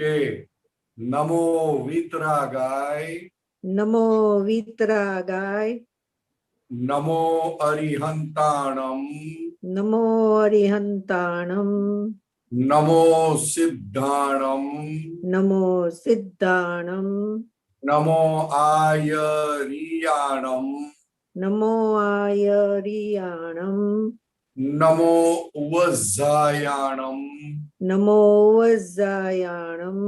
કે નમો વિતરાગાય, નમો વિતરાગાય, નમો અરિહંતાણમ, નમો અરિહંતાણમ, નમો સિદ્ધાણમ, નમો સિદ્ધાણમ, નમો આયરિયાણમ, નમો આયરિયાણમ, નમો વજ્જાયાણમ, નમો વજ્જાયાણમ,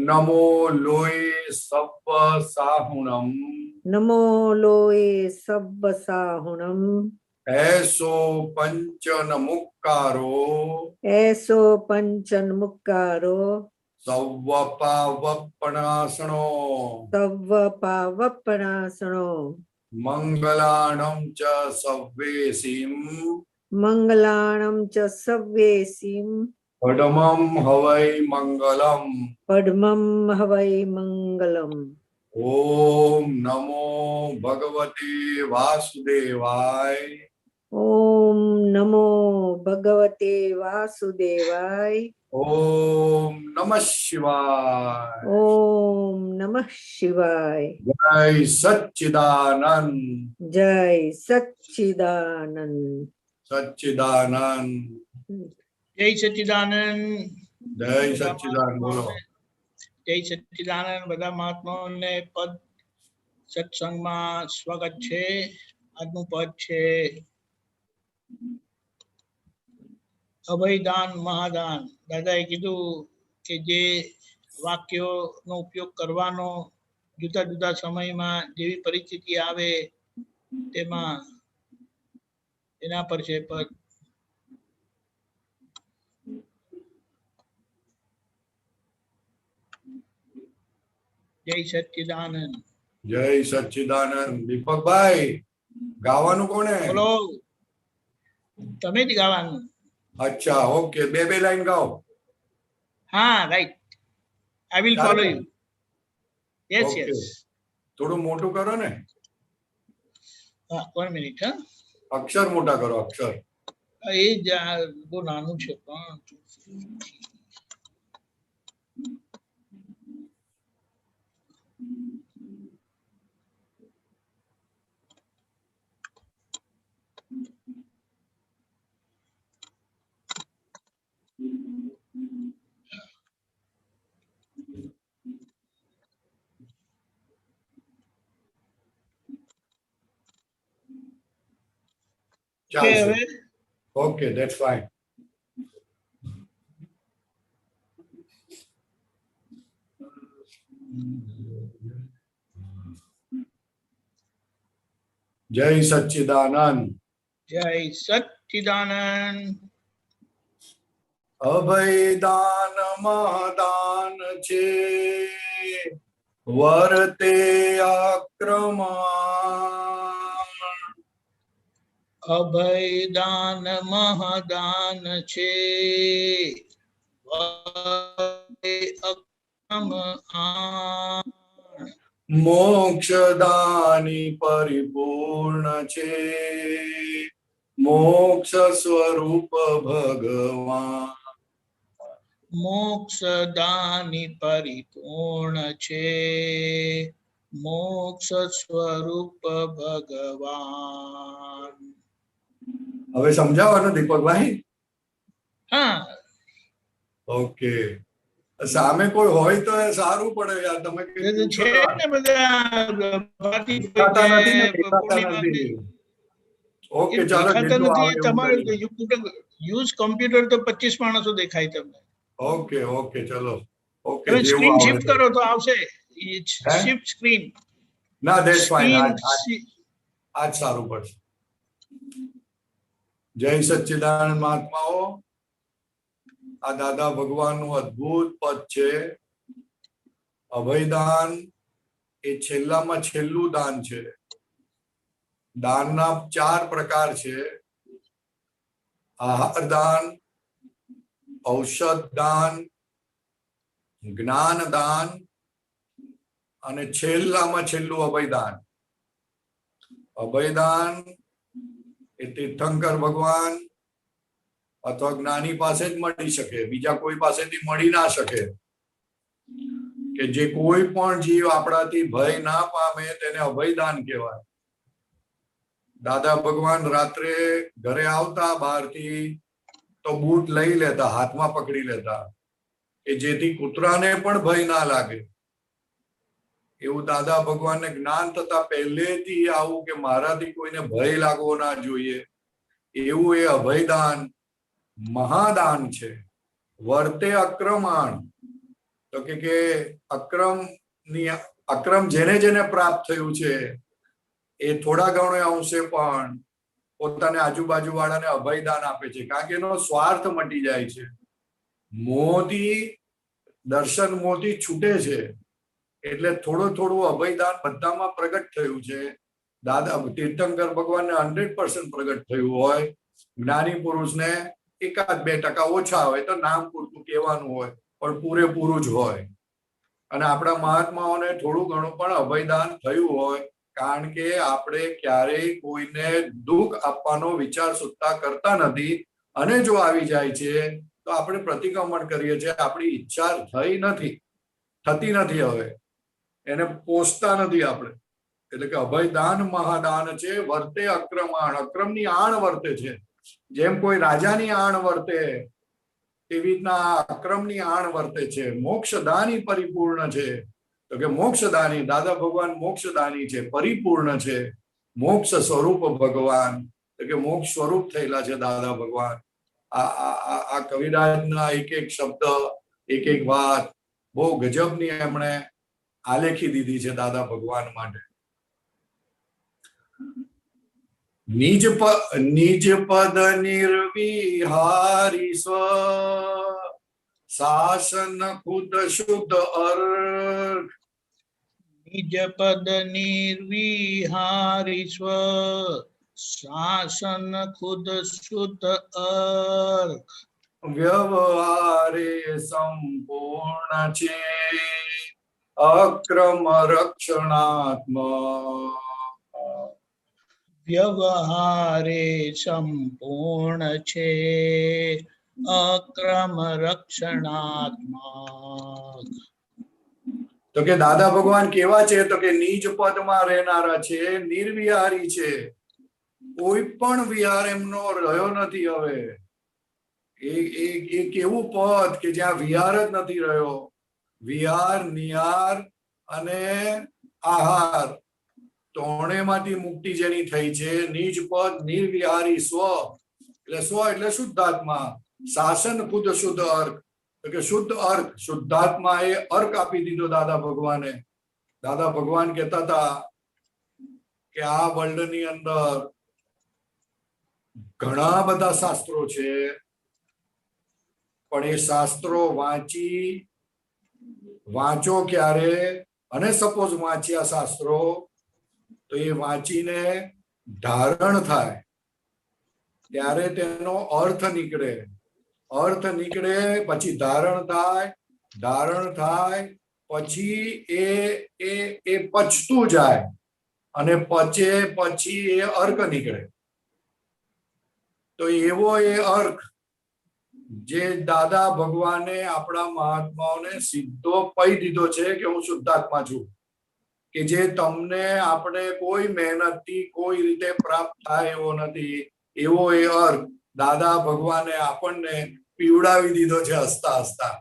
નમો લોય સપ્પ સાહુણમ, નમો લોએ સબ્બ સાહુણમ, એસો પંચન મુક્કારો, એસો પંચન મુક્કારો, સૌવપાવપણાસણો, તવ્વ પાવપણાસણો, મંગલાણમ ચ સવ્વેસીમ, મંગલાણમ ચ સવ્યેસીમ, પડમમ હવૈ મંગલમ. પડમમ હવૈ મંગલમ. ઓમ નમો ભગવતે વાસુદેવાય. ઓમ નમો ભગવતે વાસુદેવાય. ઓમ નમઃ શિવાય. ઓમ નમઃ શિવાય. જય સચ્ચિદાનંદ. જય સચ્ચિદાનંદ. સચ્ચિદાનંદ. જય સચ્ચિદાનંદ. જય સચ્ચિદાનંદ. બોલો. જય સચ્ચિદાનંદ. બધા મહાત્માઓને પદ સત્સંગમાં સ્વાગત છે. આજનું પદ છે અભયદાન મહાદાન. દાદાએ કીધું કે જે વાક્યોનો ઉપયોગ કરવાનો જુદા જુદા સમયમાં જેવી પરિસ્થિતિ આવે તેમાં એના પર છે પદ. જય સચ્ચિદાનંદ. જય સચ્ચિદાનંદ. દીપકભાઈ ગાવાનું કોને? બોલો. તમે જ ગાવાનું. અચ્છા, ઓકે. બે લાઈન ગાઓ. હા, right. I will follow you. Yes yes. થોડું મોટું કરો ને. હા, 1 મિનિટ. હા, અક્ષર મોટા કરો. અક્ષર એ જ બહુ નાનું છે પણ ચાલશે. Okay, that's fine. જય સચ્ચિદાનંદ. જય સચ્ચિદાનંદ. અભયદાન મહાદાન છે, વર્તે આક્રમણ. અભયદાન મહાદાન છે, મોક્ષદાની પરિપૂર્ણ છે, મોક્ષ સ્વરૂપ ભગવાન. મોક્ષદાની પરિપૂર્ણ છે, મોક્ષ સ્વરૂપ ભગવાન. હવે સમજાવવાનું દીપકભાઈ. હા, ઓકે. સામે કોઈ હોય તો સારું પડે યાર. તમે છે ને બધા. ઓકે, ચાલો. તમારે યુઝ કોમ્પ્યુટર તો 25 માણસો દેખાય તમને. ઓકે ઓકે, ચલો. ઓકે, સ્ક્રીન શિફ્ટ કરો તો આવશે. Shift screen. ના, ધેટ્સ ફાઇન. આજ સારું પડશે. જય સચ્ચિદાનંદ મહાત્માઓ. આ દાદા ભગવાનનું અદ્ભુત પદ છે. અભયદાન એ છેલ્લામાં છેલ્લું દાન છે. દાનના 4 પ્રકાર છે: આહાર દાન, ઔષધ દાન, જ્ઞાન દાન અને છેલ્લામાં છેલ્લું અભયદાન. અભયદાન એ તીર્થંકર ભગવાન અથવા જ્ઞાની પાસે જ મળી શકે, બીજા કોઈ પાસેથી મળી ના શકે. કે જે કોઈ પણ જીવ આપણાથી ભય ના પામે તેને અભયદાન કહેવાય. દાદા ભગવાન રાત્રે ઘરે આવતા બહારથી તો બૂટ લઈ લેતા, હાથમાં પકડી લેતા કે જેથી કૂતરાને પણ ભય ના લાગે. એવું દાદા ભગવાનને જ્ઞાન થતા પહેલેથી આવું કે મારાથી કોઈને ભય લાગવો ના જોઈએ, એવું એ અભયદાન મહાદાન છે. વર્તે અક્રમાણ, તો કે અક્રમ જેને જેને પ્રાપ્ત થયું છે એ થોડા ઘણો અંશે પણ પોતાને આજુબાજુ વાળાને અભયદાન આપે છે, કારણ કે એનો સ્વાર્થ મટી જાય છે. મોહથી દર્શન મોહથી છૂટે છે, એટલે થોડું થોડું અભયદાન બધામાં પ્રગટ થયું છે. દાદા તીર્થંકર ભગવાનને 100% પ્રગટ થયું હોય, જ્ઞાની પુરુષને 1-2% ઓછા હોય તો નામ પૂરતું કહેવાનું હોય, પણ પૂરેપૂરું જ હોય. અને આપણા મહાત્માઓને થોડું ઘણું પણ અભયદાન થયું હોય, કારણ કે આપણે ક્યારેય કોઈને દુઃખ આપવાનો વિચાર સુદ્ધા કરતા નથી. અને જો આવી જાય છે તો આપણે પ્રતિક્રમણ કરીએ છીએ, આપણી ઈચ્છા થતી નથી, હવે એને પોષતા નથી આપણે. એટલે કે અભયદાન મહાદાન છે. વર્તે અક્રમાણ, અક્રમની આણ વર્તે છે. જેમ કોઈ રાજાની આણ વર્તે તેવી રીતના અક્રમની આણ વર્તે છે. મોક્ષદાની પરિપૂર્ણ છે, તો કે મોક્ષદાની દાદા ભગવાન મોક્ષદાની છે, પરિપૂર્ણ છે. મોક્ષ સ્વરૂપ ભગવાન, તો કે મોક્ષ સ્વરૂપ થયેલા છે દાદા ભગવાન. આ કવિરાજના એક એક શબ્દ, એક એક વાત બહુ ગજબની એમણે આલેખી દીધી છે દાદા ભગવાન માટે. નિજ પદ નિર્વિહારી સ્વ, શાસન ખુદ શુદ્ધ અર્ક. નિજ પદ નિર્વિહારી સ્વ, શાસન ખુદ શુદ્ધ અર્ક. વ્યવહારે સંપૂર્ણ છે, અક્રમ રક્ષણાત્મક. વ્યવહારે સંપૂર્ણ છે, અક્રમ રક્ષણાત્મક. તો કે દાદા ભગવાન કેવા છે? તો કે નિજ પદમાં રહેનારા છે, નિર્વિહારી છે. કોઈ પણ વિહાર એમનો રહ્યો નથી. હવે એક એવું પદ કે જ્યાં વિહાર જ નથી રહ્યો. વિહાર, નિહાર અને આહાર ત્રણેયમાંથી મુક્તિ જેની થઈ છે. નિજ પદ નિર્વિહારી સ્વ, એટલે સ્વ એટલે શુદ્ધાત્મા. શાસન ખુદ શુદ્ધ અર્ક, તો કે શુદ્ધ અર્ક, શુદ્ધાત્મા એ અર્ક આપી દીધો દાદા ભગવાને. દાદા ભગવાન કહેતા હતા કે આ વર્લ્ડ ની અંદર ઘણા બધા શાસ્ત્રો છે, પણ એ શાસ્ત્રો વાંચો ક્યારે? અને સપોઝ વાંચ્યા શાસ્ત્રો તો એ વાંચીને ધારણ થાય ત્યારે તેનો અર્થ નીકળે. અર્થ નીકળે પછી ધારણ થાય પછી એ પચતું જાય, અને પચે પછી એ અર્ક નીકળે. તો એવો એ અર્ક જે દાદા ભગવાને આપણા મહાત્માઓને સીધો કહી દીધો છે કે હું શુદ્ધાત્મા છું, કે જે તમને આપણે કોઈ મહેનતથી કોઈ રીતે પ્રાપ્ત થાય એવો નથી. એવો એ અર્ક દાદા ભગવાને આપણને પીવડાવી દીધો છે હસતા હસતા,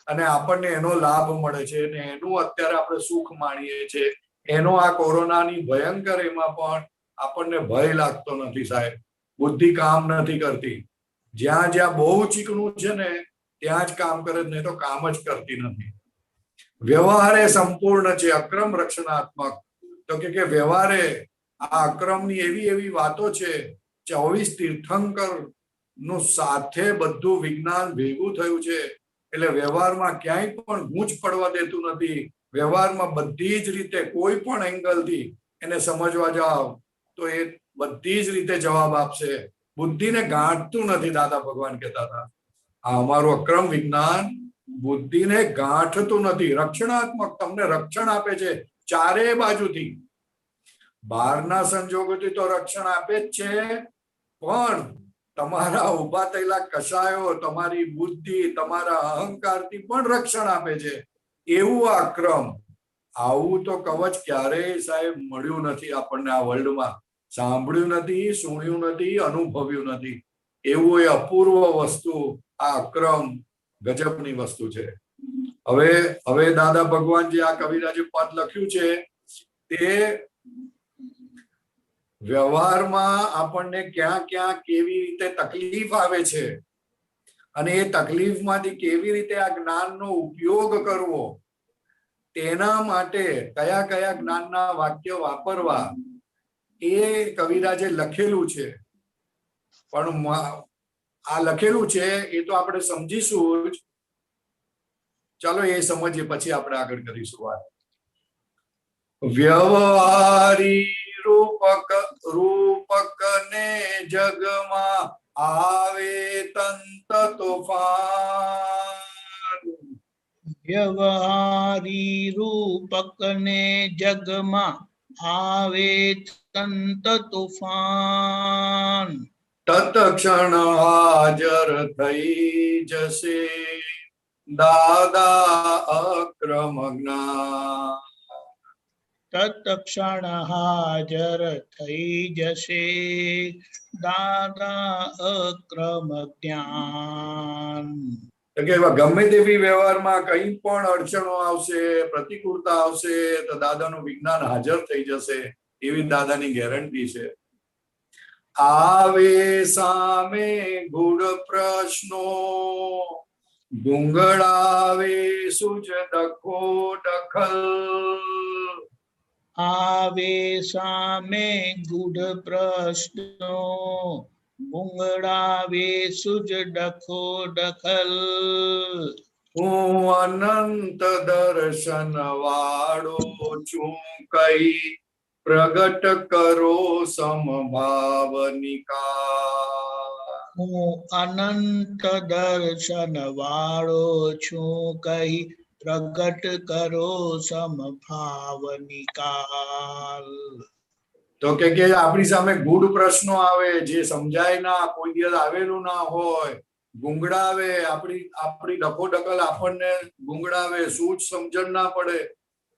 અને આપણને એનો લાભ મળે છે, અને એનું અત્યારે આપણે સુખ માણીએ છીએ. એનો આ કોરોનાની ભયંકર એમાં પણ આપણને ભય લાગતો નથી સાહેબ. બુદ્ધિ કામ નથી કરતી. જ્યાં જ્યાં બહુ ચીકણું છે ને ત્યાં જ કામ કરે, નહીં તો કામ જ કરતી નથી. વ્યવહારે સંપૂર્ણ છે, અક્રમ રક્ષણાત્મક. તો કે વ્યવહારે આ અક્રમની એવી વાતો છે. 24 તીર્થંકર નું સાથે બધું વિજ્ઞાન ભેગું થયું છે, એટલે વ્યવહારમાં ક્યાંય પણ ગૂંચ પડવા દેતું નથી. વ્યવહારમાં બધી જ રીતે કોઈ પણ એંગલથી એને સમજવા જાઓ તો એ બધી જ રીતે જવાબ આપશે. બુદ્ધિને ગાંઠતું નથી. દાદા ભગવાન કહેતા હતા આ અમારું અક્રમ વિજ્ઞાન બુદ્ધિને ગાંઠતું નથી. રક્ષણાત્મક, તમને રક્ષણ આપે છે ચારે બાજુથી. બહારના સંજોગોથી તો રક્ષણ આપે જ છે, પણ તમારા ઉભા થયેલા કશાયો, તમારી બુદ્ધિ, તમારા અહંકારથી પણ રક્ષણ આપે છે. એવું આ ક્રમ, આવું તો કવચ ક્યારેય સાહેબ મળ્યું નથી આપણને આ વર્લ્ડમાં. સાંભળ્યું નથી, સુણ્યું નથી, અનુભવ્યું નથી. એવું એ અપૂર્વ વસ્તુ આ અક્રમ ગજબની વસ્તુ છે. હવે દાદા ભગવાન જે આ કવિરાજે પદ લખ્યું છે તે વ્યવહારમાં આપણને ક્યાં ક્યાં કેવી રીતે તકલીફ આવે છે અને એ તકલીફમાંથી કેવી રીતે આ જ્ઞાનનો ઉપયોગ કરવો, તેના માટે કયા કયા જ્ઞાનના વાક્ય વાપરવા, એ કવિરાજે લખેલું છે. પણ આ લખેલું છે એ તો આપણે સમજીશું જ. ચાલો એ સમજીએ પછી આપણે આગળ કરીશું વાત. વ્યવહારી રૂપક ને જગમાં આવે તંત તોફાન. વ્યવહારી રૂપક ને જગમાં આવે તંત તોફાન. તત્ક્ષણ હાજર થઈ જશે દાદા અક્રમ જ્ઞાન. તત્ક્ષણ હાજર થઈ જશે દાદા અક્રમ જ્ઞાન. કે એવા ગમે તેવી વ્યવહારમાં કઈ પણ અડચણો આવશે, પ્રતિકૂળતા આવશે, તો દાદાનું વિજ્ઞાન હાજર થઈ જશે, એવી દાદાની ગેરંટી છે. આવે સામે ગૂઢ પ્રશ્નો, ગુંગળાવે સૂજ ડખો ડખલ. આવે સામે ગૂઢ પ્રશ્નો, ગુંગળાવે સૂજ ડખો ડખલ. હું અનંત દર્શન વાળો છું, કઈ પ્રગટ કરો સમભાવ નિકા. હું અનંત દર્શન વાળો છું, કઈ પ્રગટ કરો સમભાવ નિકાલ. તો કે આપણી સામે ગૂઢ પ્રશ્નો આવે, જે સમજાય ના, કોઈ દિવસ આવેલું ના હોય, ગુંગળાવે, આપણી ડખોડકલ આપણને ગુંગળાવે, સૂઝ સમજણ ના પડે,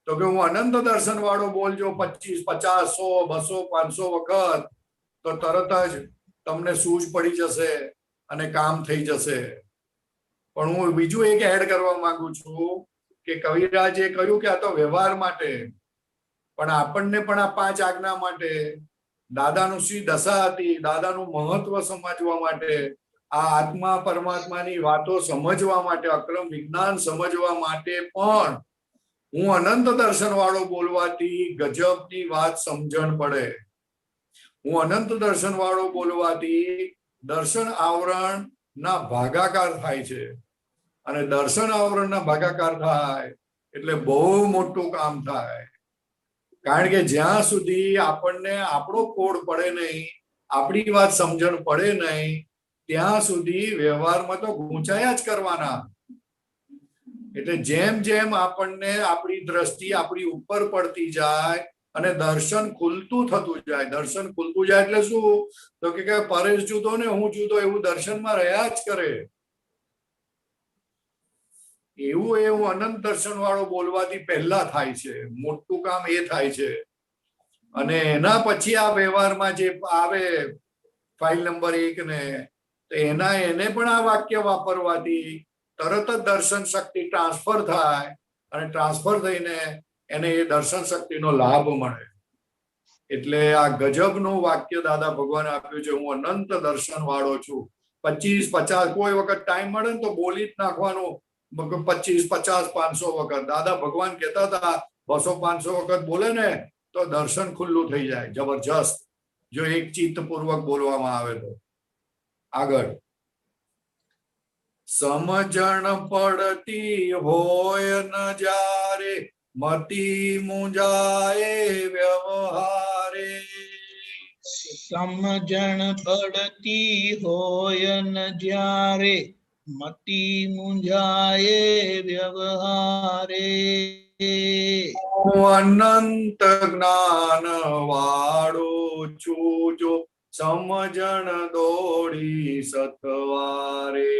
તો કે હું અનંત દર્શન વાળો બોલજો 25, 50, 100, 200, 500 વખત, તો તરત જ તમને સૂઝ પડી જશે અને કામ થઈ જશે. પણ હું બીજું એક એડ કરવા માંગુ છું કે કવિરાજે કહ્યું કે આ તો વ્યવહાર માટે, પણ આપણને પણ આ 5 આજ્ઞા માટે, દાદાનું શી દશા હતી, દાદાનું મહત્વ સમજવા માટે, આ આત્મા પરમાત્માની વાતો સમજવા માટે, અક્રમ વિજ્ઞાન સમજવા માટે પણ હું અનંત દર્શન વાળો બોલવાથી ગજબની વાત સમજણ પડે. હું અનંત દર્શન વાળો બોલવાથી દર્શન આવરણ ના ભાગાકાર થાય છે, અને દર્શન આવરણ ના ભાગાકાર થાય એટલે બહુ મોટું કામ થાય. કારણ કે જ્યાં સુધી આપણને આપણો કોડ પડે નહીં, આપણી વાત સમજણ પડે નહીં, ત્યાં સુધી વ્યવહારમાં તો ગૂંચાયા જ કરવાના. એટલે જેમ જેમ આપણને આપણી દ્રષ્ટિ આપણી ઉપર પડતી જાય અને દર્શન ખુલતું થતું જાય, દર્શન ખુલતું જાય એટલે શું, તો કે પરેશ જુદો ને હું જુદો એવું દર્શનમાં રહ્યા જ કરે. એવું અનંત દર્શન વાળો બોલવાથી પહેલા થાય છે, મોટું કામ એ થાય છે. અને એના પછી આ વ્યવહારમાં જે આવે ફાઇલ નંબર 1 ને, તો એને પણ આ વાક્ય વાપરવાથી તરત જ દર્શન શક્તિ ટ્રાન્સફર થાય, અને ટ્રાન્સફર થઈને એને એ દર્શન શક્તિનો લાભ મળે. એટલે આ ગજબનું વાક્ય દાદા ભગવાને આપ્યું છે, હું અનંત દર્શન વાળો છું. 25, 50 કોઈ વખત ટાઈમ મળે ને તો બોલી જ નાખવાનું, 25, 50, 500 વખત. દાદા ભગવાન કહેતા હતા 200, 500 વખત બોલે ને તો દર્શન ખુલ્લું થઈ જાય, જબરજસ્ત, જો એક ચિત્ત પૂર્વક બોલવામાં આવે તો. આગળ, સમજણ પડતી હોય ન જ્યારે, મતી મુંજાય વ્યવહારે. સમજણ પડતી હોય ન જ્યારે, મતી મુંજાય વ્યવહારે. હું અનંત જ્ઞાન વાળો છું, જો સમજણ દોડી સતવારે.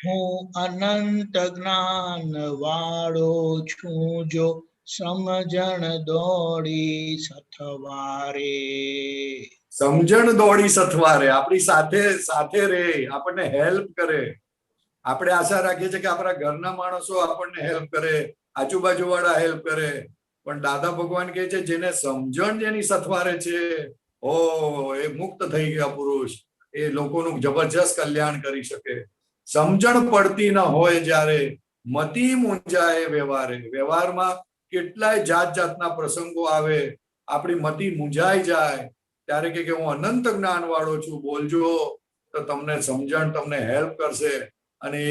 હું અનંત જ્ઞાન વાળો છું, જો સમજણ દોડી સથવારે. સમજણ દોડી સથવારે, આપણી સાથે સાથે રહે, આપણને હેલ્પ કરે. આપણે આશા રાખીએ છીએ કે આપણા ઘરના માણસો આપણને હેલ્પ કરે, આજુબાજુ વાળા હેલ્પ કરે, પણ દાદા ભગવાન કહે છે જેને સમજણ જેની સથવારે છે, ઓ એ મુક્ત થઈ ગયા પુરુષ, એ લોકોનું જબરજસ્ત કલ્યાણ કરી શકે. સમજણ પડતી ન હોય જ્યારે મતિ મૂંઝાય વ્યવહારે, વ્યવહારમાં કેટલાય જાત જાતના પ્રસંગો આવે, આપણી મતિ મૂંઝાઈ જાય, ત્યારે કે હું અનંત જ્ઞાન વાળો છું, બોલજો તો તમને સમજણ, તમને હેલ્પ કરશે અને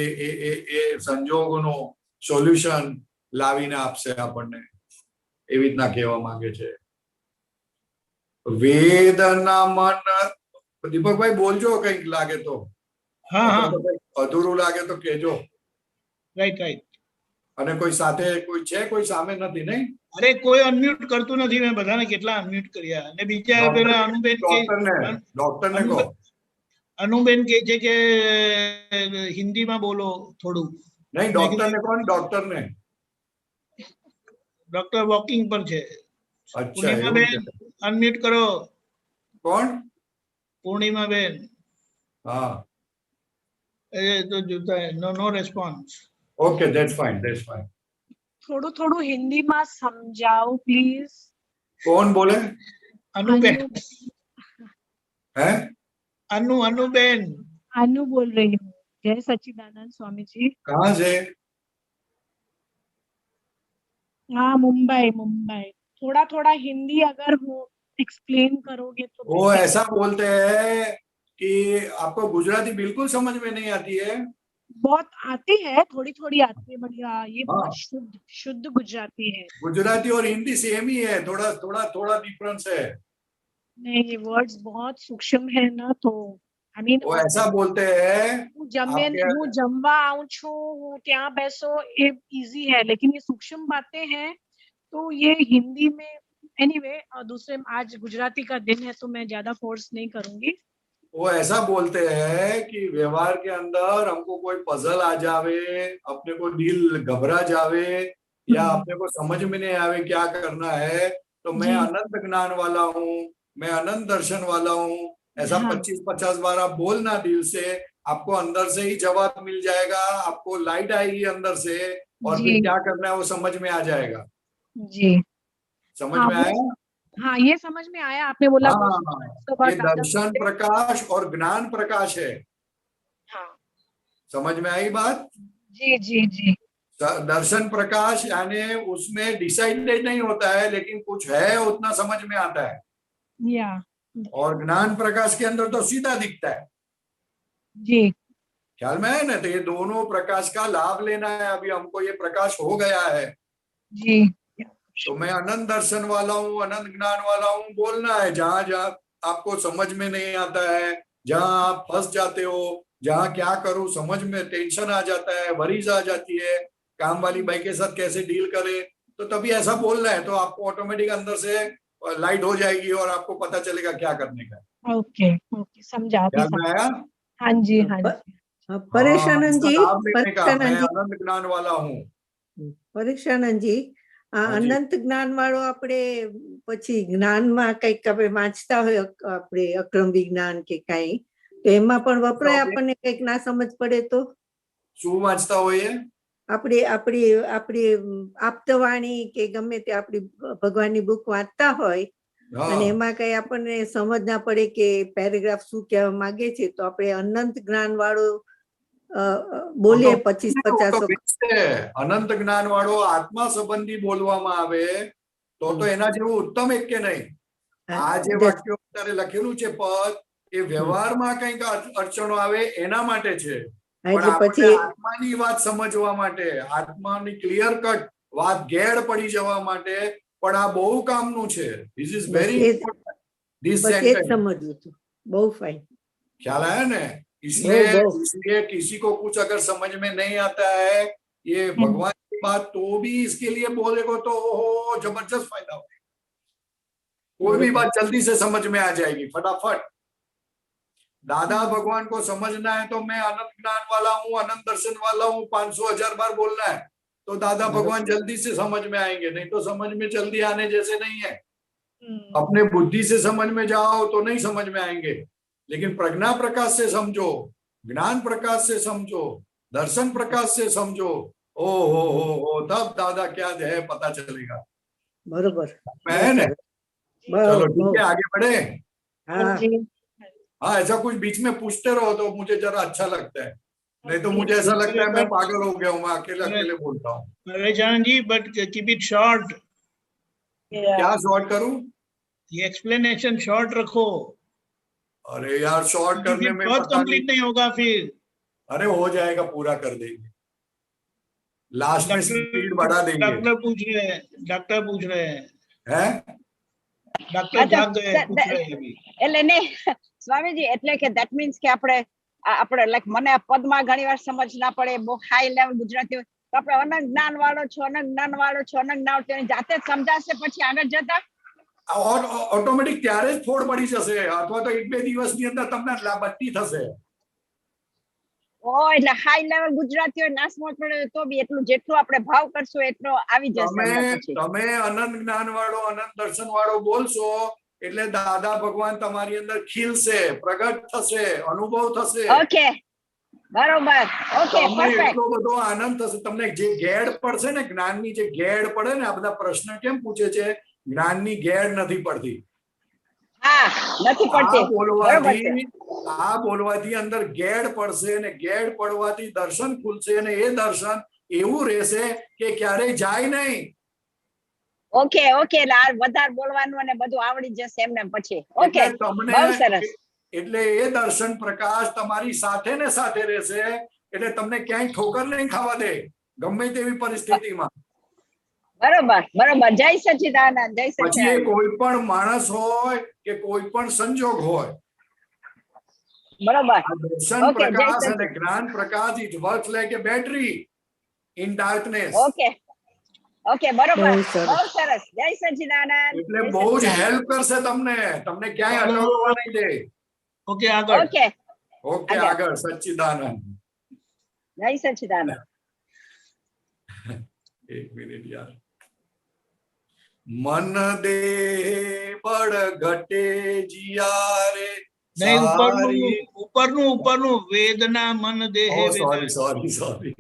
એ સંજોગોનો સોલ્યુશન લાવીને આપશે આપણને. એવી રીતના કહેવા માંગે છે. વેદના મન, દીપકભાઈ બોલજો કંઈક લાગે તો, હા હા, અધૂરું લાગે તો કેજો. Right right. અને કોઈ સાથે કોઈ છે, કોઈ સામે નથી નહીં? અરે કોઈ અનમ્યુટ કરતું નથી, મેં બધાને કેટલા અનમ્યુટ કર્યા. અને બીજા પેલા અનુબેન કે ડોક્ટરને કહો. અનુબેન કે છે કે હિન્દીમાં બોલો થોડું. નહીં, ડોક્ટરને કોણ? ડોક્ટરને. ડોક્ટર વોકિંગ પર છે. અચ્છા, પૂર્ણિમા એવું બેન છે. અનમ્યુટ કરો. કોણ? પૂર્ણિમા બેન. હા, એ તો જોતા નો response. Okay, that's fine, that's fine. થોડું થોડું હિન્દીમાં સમજાવો પ્લીઝ. કોણ બોલે? અનુબેન. હે? અનુબેન. अनु बोल रही हूँ. जय सच्चिदानंद स्वामी जी. कहाँ से? हाँ, मुंबई मुंबई. थोड़ा थोड़ा हिंदी अगर हो एक्सप्लेन करोगे तो. वो ऐसा बोलते हैं कि आपको गुजराती बिल्कुल समझ में नहीं आती है? बहुत आती है, थोड़ी थोड़ी आती है, बढ़िया. ये बहुत शुद्ध शुद्ध गुजराती है. गुजराती और हिंदी सेम ही है, थोड़ा थोड़ा थोड़ा डिफरेंस है. नहीं, ये वर्ड्स बहुत सूक्ष्म है ना, तो आई मीन वो ऐसा बोलते हैं. હું જમવા આવું છું, હું ત્યાં બેસો, ये इजी है, लेकिन ये सूक्ष्म बातें हैं तो ये हिंदी में. एनीवे, दूसरे आज गुजराती का दिन है तो मैं ज्यादा फोर्स नहीं करूंगी. वो ऐसा बोलते हैं कि व्यवहार के अंदर हमको कोई पजल आ जावे, अपने को दिल घबरा जावे या अपने को समझ में नहीं आवे क्या करना है, तो मैं अनंत ज्ञान वाला हूँ, मैं अनंत दर्शन वाला हूँ, ऐसा 25-50 बार आप बोलना दिल से, आपको अंदर से ही जवाब मिल जाएगा, आपको लाइट आएगी अंदर से और फिर क्या करना है वो समझ में आ जाएगा. जी, समझ में आया? हाँ, ये समझ में आया. आपने बोला ये दर्शन प्रकाश और ज्ञान प्रकाश है. हाँ, समझ में आई बात? जी जी जी. दर्शन प्रकाश यानी उसमें डिसाइडेड नहीं होता है, लेकिन कुछ है उतना समझ में आता है. या. और ज्ञान प्रकाश के अंदर तो सीधा दिखता है. जी, ख्याल में है ना? तो ये दोनों प्रकाश का लाभ लेना है. अभी हमको ये प्रकाश हो गया है जी. तो मैं अनंत दर्शन वाला हूँ, अनंत ज्ञान वाला हूँ बोलना है. जहां जहां आपको समझ में नहीं आता है, जहां आप फंस जाते हो, जहां क्या करूं समझ में टेंशन आ जाता है, वरीज आ जाती है, काम वाली बाई के साथ कैसे डील करें, तो तभी ऐसा बोलना है. तो आपको ऑटोमेटिक अंदर से लाइट हो जाएगी और आपको पता चलेगा क्या करने का. ओके ओके, समझा. ख्याल में आया? हाँ जी, हाँ जी. પરેશાનંદજી, मैं अनंत ज्ञान वाला हूँ. પરેશાનંદજી, આ અનંત જ્ઞાન વાળો આપણે પછી જ્ઞાનમાં કઈક આપણે વાંચતા હોય, આપણે અક્રમ વિજ્ઞાન કે કઈ, તો એમાં પણ વપરાય આપણને કઈક ના સમજ પડે તો? શું વાંચતા હોઈએ? આપણે આપણી આપણી આપ્તવાણી કે ગમે તે આપણી ભગવાનની બુક વાંચતા હોય અને એમાં કઈ આપણને સમજ ના પડે કે પેરેગ્રાફ શું કહેવા માંગે છે, તો આપણે અનંત જ્ઞાન વાળો બોલે 25-50. અનંત જ્ઞાન વાળો આત્મા સંબંધી બોલવામાં આવે તો એના જેવું ઉત્તમ એક કે નહીં. આ જે વાક્યો અત્યારે લખેલું છે પદ, એ વ્યવહારમાં કંઈક અડચણો આવે એના માટે છે. પછી આત્માની વાત સમજવા માટે, આત્માની ક્લિયર કટ વાત ગેડ પડી જવા માટે પણ આ બહુ કામનું છે. This is very important. This sentence સમજવું હતું. બહુ ફાઇન. ખ્યાલ આયા ને? इसलिए किसी को कुछ अगर समझ में नहीं आता है ये भगवान की बात, तो भी इसके लिए बोलेगा तो जबरदस्त फायदा होगा. कोई भी बात जल्दी से समझ में आ जाएगी फटाफट. दादा भगवान को समझना है तो मैं अनंत ज्ञान वाला हूँ, अनंत दर्शन वाला हूँ, 500,000 बार बोलना है तो दादा भगवान जल्दी से समझ में आएंगे, नहीं तो समझ में जल्दी आने जैसे नहीं है। अपने बुद्धि से समझ में जाओ तो नहीं समझ में आएंगे, लेकिन प्रज्ञा प्रकाश से समझो, ज्ञान प्रकाश से समझो, दर्शन प्रकाश से समझो, ओ हो, तब दादा क्या है पता चलेगा। बरोबर बहन है। चलो ठीक है, आगे बढ़े। हाँ हाँ, ऐसा कुछ बीच में पूछते रहो तो मुझे जरा अच्छा लगता है, नहीं तो मुझे ऐसा लगता है मैं पागल हो गया हूँ, मैं अकेले अकेले बोलता हूँ। परेशान जी, बट कीप इट शॉर्ट। क्या शॉर्ट करूं? ये एक्सप्लेनेशन शॉर्ट रखो। अरे यार, शॉर्ट क्योंकि करने फिर में बहुत पता नहीं। कंप्लीट नहीं होगा फिर। अरे हो जाएगा, पूरा कर देंगे, लास्ट में स्पीड बढ़ा देंगे। डॉक्टर पूछ रहे हैं, डॉक्टर पूछ रहे हैं, हैं? डॉक्टर जाग गए, पूछ रहे हैं अभी। એટલે ને સ્વામીજી, એટલે કે that means કે આપણે લાઈક મને પદમાં ઘણીવાર સમજ ના પડે, બહુ હાઈ લેવલ ગુજરાતી હોય તો આપણે અનંત જ્ઞાન વાળો છો, અનંત જ્ઞાન વાળો છો, અનંત જ્ઞાન તેની જાતે જ સમજાશે પછી આગળ જતા ઓટોમેટિક ત્યારે જ ફોડ પડી જશે, અથવા તો 1-2 દિવસની અંદર તમને બત્તી થશે. એટલે હાઈ લેવલ ગુજરાતી હોય નાસમોટ પડે તો બી એટલું જેટલું આપણે ભાવ કરશું એટલો આવી જશે અંદર પછી. તમે અનંત જ્ઞાન વાળો, અનંત દર્શન વાળો બોલશો એટલે દાદા ભગવાન તમારી અંદર ખીલશે, પ્રગટ થશે, અનુભવ થશે. ઓકે, બરોબર. ઓકે, તમને પરફેક્ટ. એટલો બધો આનંદ થશે, તમને જે ગેડ પડશે ને, જ્ઞાનની જે ગેડ પડે ને, આ બધા પ્રશ્ન કેમ પૂછે છે, જ્ઞાનની ગેડ નથી પડતી. હા, નથી પડતી. આ બોલવાથી અંદર ગેડ પડશે, અને ગેડ પડવાથી દર્શન ખુલશે, અને એ દર્શન એવું રહેશે કે ક્યારેય જાય નહીં. ઓકે ઓકે, એટલે આ વધારે બોલવાનું અને બધું આવડી જશે એમને પછી. ઓકે, તમને બહુ સરસ. એટલે એ દર્શન પ્રકાશ તમારી સાથે ને સાથે રહેશે, એટલે તમને ક્યાંય ઠોકર નહીં ખાવા દે ગમે તેવી પરિસ્થિતિમાં. બરોબર બરોબર. જય સચ્ચિદાનંદ, જય પછી એ સચ્ચિદાનંદ. કોઈ પણ માણસ હોય કે કોઈ પણ સંજોગ હોય, બરોબર. દર્શન પ્રકાશ અને જ્ઞાન પ્રકાશ it works like a battery in darkness. Okay okay, બરોબર. બહુ સરસ. જય સચ્ચિદાનંદ. એટલે બહુ જ હેલ્પ કરશે તમને, તમને ક્યાંય અટકવા નહીં દે. ઓકે, આગળ. ઓકે ઓકે, આગળ. સચ્ચિદાનંદ. જય સચ્ચિદાનંદ. એક મિનિટ યાર. મન દે બળ ઘટે જિયારે, નહીં, ઉપરનું વેદના મન દેહ. સોરી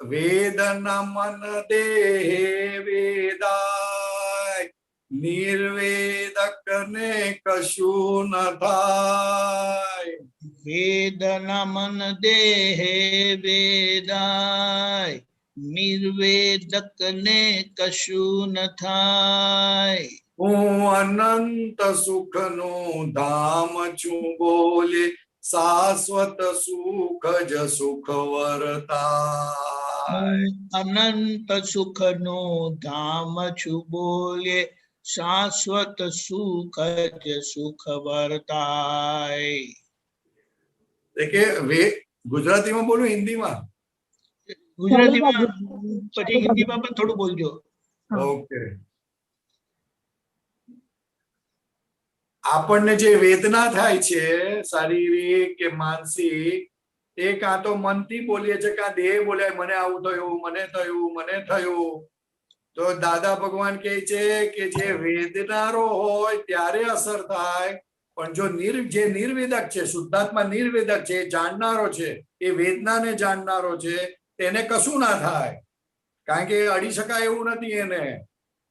વેદના મન દેહ વેદાય, નિર્વેદક ને કશું ન થાય. વેદના મન દેહ વેદાય, નિર્વેદક ને કશું ન થાય. હું અનંત સુખ નું ધામ છું, બોલે શાશ્વત સુખ જ સુખ વર્તાય. અનંત સુખ નું ધામ છું, બોલે શાશ્વત સુખ જ સુખ વર્તાય. ગુજરાતીમાં બોલું, હિન્દીમાં? ગુજરાતીમાં પછી હિન્દીમાં પણ થોડું બોલજો. ઓકે. આપણને જે વેદના થાય છે, શારીરિક કે માનસિક, એ કાં તો મનથી બોલીએ છીએ, કાં દેહ બોલે, મને આવું થયું, મને થયું, મને થયું. તો દાદા ભગવાન કહે છે કે જે વેદનારો હોય ત્યારે અસર થાય, પણ જો જે નિર્વેદક છે, શુદ્ધાત્મા નિર્વેદક છે, જાણનારો છે, એ વેદનાને જાણનારો છે, તેને કશું ના થાય, કારણ કે અડી શકાય એવું નથી એને.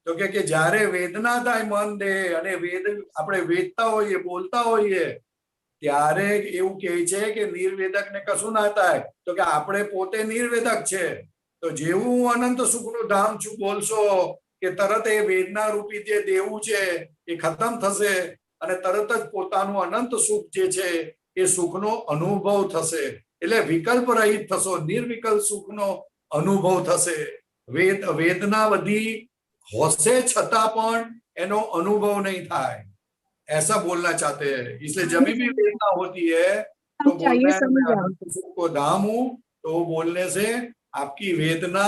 તો કે જ્યારે વેદના થાય મન દેહ, અને આપણે વેદતા હોઈએ, બોલતા હોઈએ, ત્યારે એવું કહે છે કે નિર્વેદક ને કશું ના થાય. તો કે આપણે પોતે નિર્વેદક છે, તો જેવું હું અનંત સુખનું ધામ છું બોલશો કે તરત એ વેદના રૂપી જે દેવું છે એ ખતમ થશે, અને તરત જ પોતાનું અનંત સુખ જે છે એ સુખનો અનુભવ થશે. એટલે વિકલ્પ રહિત થશો, નિર્વિકલ્પ સુખનો અનુભવ થશે. વેદના બધી હોશે છતાં પણ એનો અનુભવ नहीं થાય, ऐसा बोलना चाहते हैं. इसलिए जब भी वेदना होती है तो बोलना है मैं अनंत सुख को धाम हूं, तो बोलने से आपकी वेदना,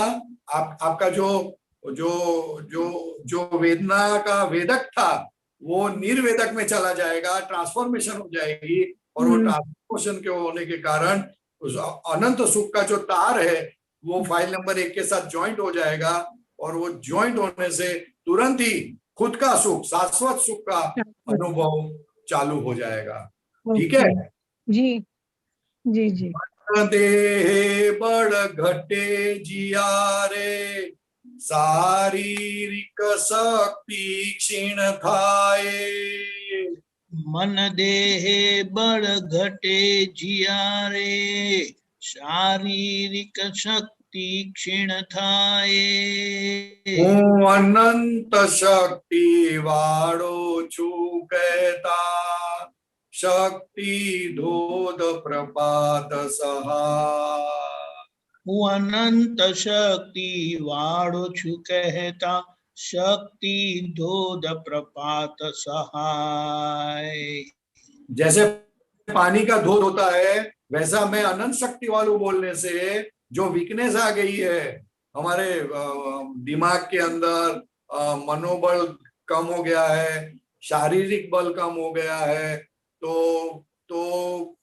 आपका जो जो जो जो वेदना का वेदक था वो निर्वेदक में चला जाएगा, ट्रांसफॉर्मेशन हो जाएगी, और वो ट्रांसफॉर्मेशन के होने के कारण उस अनंत सुख का जो तार है वो फाइल नंबर 1 के साथ ज्वाइंट हो जाएगा, और वो ज्वाइंट होने से तुरंत ही खुद का सुख, शाश्वत सुख का अनुभव चालू हो जाएगा। ठीक है जी जी जी। देह बड़ घटे जिया रे, शारीरिक शक्ति क्षीण थाए। मन देहे बड़ घटे जिया रे, शारीरिक शक्ति क्षीण थाए। હું અનંત શક્તિ વાળો છું કહેતા, શક્તિ ધોધ પ્રપાત સહા। હું અનંત શક્તિ વાળો છું કહેતા, शक्ति धोध प्रपात सहाय। जैसे पानी का धोध होता है, वैसा मैं अनंत शक्ति वालों बोलने से जो वीकनेस आ गई है हमारे दिमाग के अंदर, मनोबल कम हो गया है, शारीरिक बल कम हो गया है, तो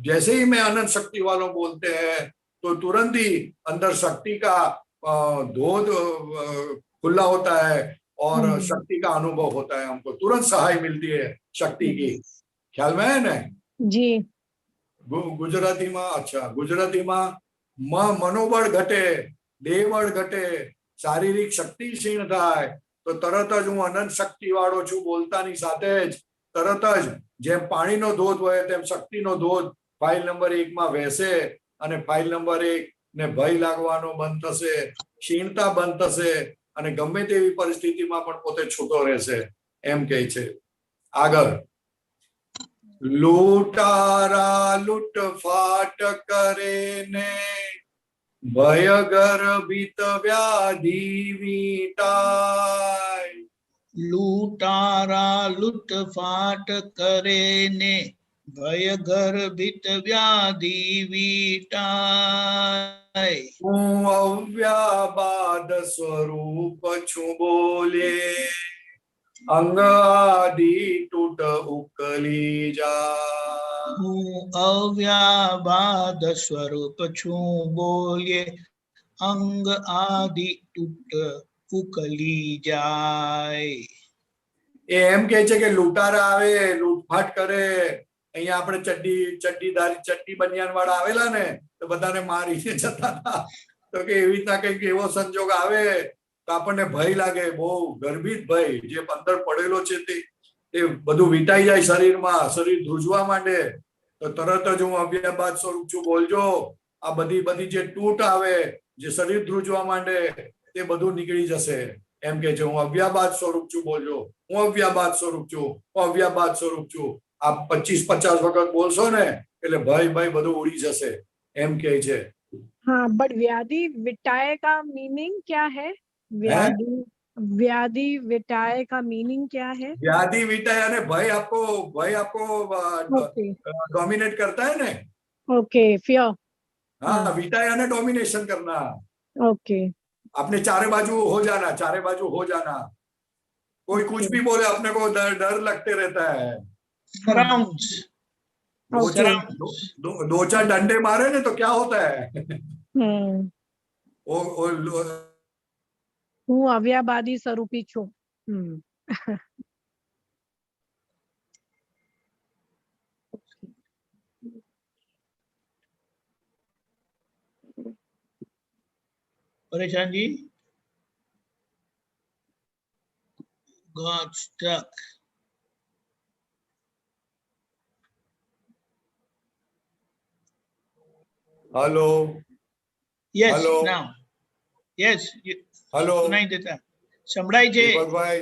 जैसे ही मैं अनंत शक्ति वालों बोलते हैं तो तुरंत ही अंदर शक्ति का धोध खुला होता है और शक्ति का अनुभव होता है, हमको तुरंत सहाय मिलती है शक्ति की। ख्याल में है ना जी? गुजराती में, अच्छा गुजराती में मनोबल घटे, देहबल घटे, शारीरिक शक्ति क्षीण थाय, तो तरत ज हूँ अनंत शक्ति वाळो छू बोलतानी साथे ज तरत ज जेम पाणीनो धोध होय तेम शक्तिनो धोध फाइल नंबर 1 में वहेसे અને फाइल नंबर 1 ने भय लागवानो बंध थशे, क्षीणता बंध थशे અને ગમે તેવી પરિસ્થિતિમાં પણ પોતે છૂટો રહેશે એમ કહે છે। આગળ, લૂંટારા લૂંટફાટ કરે ને, ભય ગર્ભિત વ્યાધિ વીટાય। लूटारा लूटफाट करे ने, भय गर्भित व्याधि वीटाय। હું અવ્યાબાદ સ્વરૂપ છું બોલે, અંગ આદિ તૂટ ઉકલી જાય। હું અવ્યાબાદ સ્વરૂપ છું બોલીએ, અંગ આદિ તૂટ ઉકલી જાય। એ એમ કહે છે કે લૂંટારા આવે, લૂંટફાટ કરે, અહીંયા આપણે ચડ્ડી બનિયાન વાળા આવેલા ને તો બધાને મારીને જતા હતા, તો કે એવી રીતના કઈક એવો સંજોગ આવે તો આપણને ભય લાગે, બહુ ગર્ભિત ભય, જે અંદર પડેલો છે તે બધું વીટાઈ જાય શરીરમાં, શરીર ધ્રુજવા માંડે, તો તરત જ હું અવ્યાબાદ સ્વરૂપ છું બોલજો, આ બધી જે તૂટ આવે, જે શરીર ધ્રુજવા માંડે તે બધું નીકળી જશે એમ કે છે। હું અવ્યાબાદ સ્વરૂપ છું બોલજો, હું અવ્યાબાદ સ્વરૂપ છું, હું અવ્યાબાદ સ્વરૂપ છું। आप 25-50 वक्त बोलशो ने એટલે ભય બધું ઉડી જશે એમ કહે છે। हाँ, बट व्याधि विटाय का मीनिंग क्या है? व्याधि विटाय का मीनिंग क्या है? व्याधि विटाय અને भय आपको डोमिनेट करता है ने। Okay, fear. हाँ, विटाय અને डोमिनेशन करना। ओके, अपने चारे बाजू हो जाना, चारे बाजू हो जाना, कोई कुछ भी बोले अपने को डर लगते रहता है। दो चार डंडे मारे ने तो क्या होता है। હું અવ્યાબાદી સ્વરૂપી છું। परेशान जी got stuck। Hello, yes Hello. now yes hello, सुनाई देता संभળાય છે, દીપકભાઈ,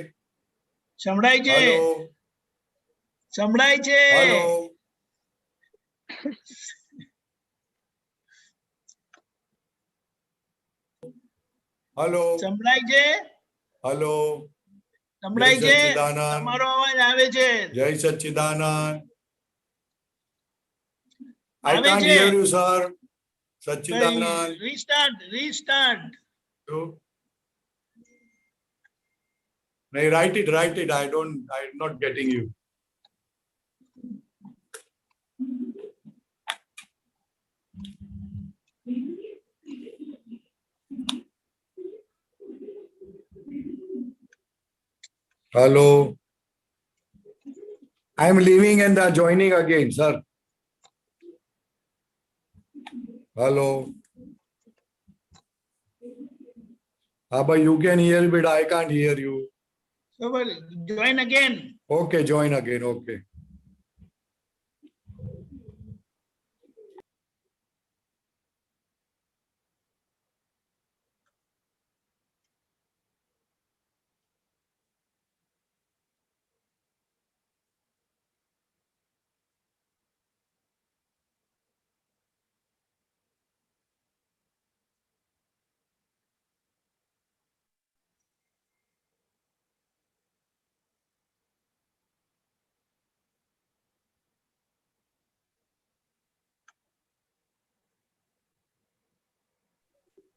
સંભળાય છે, हेलो, સંભળાય છે। हेलो, हेलो, સંભળાય છે, हेलो, સંભળાય જય છે, સચ્ચિદાનંદ। તમારો અવાજ આવે છે, जय सच्चिदानंद। I આવે can't છે। hear you, sir. Sachchidanand. Restart नहीं, write it. I'm not getting you. Hello. I'm leaving and joining again, sir. Hello. But you can hear, but I can't hear you. So well, join again. Okay, join again. Okay.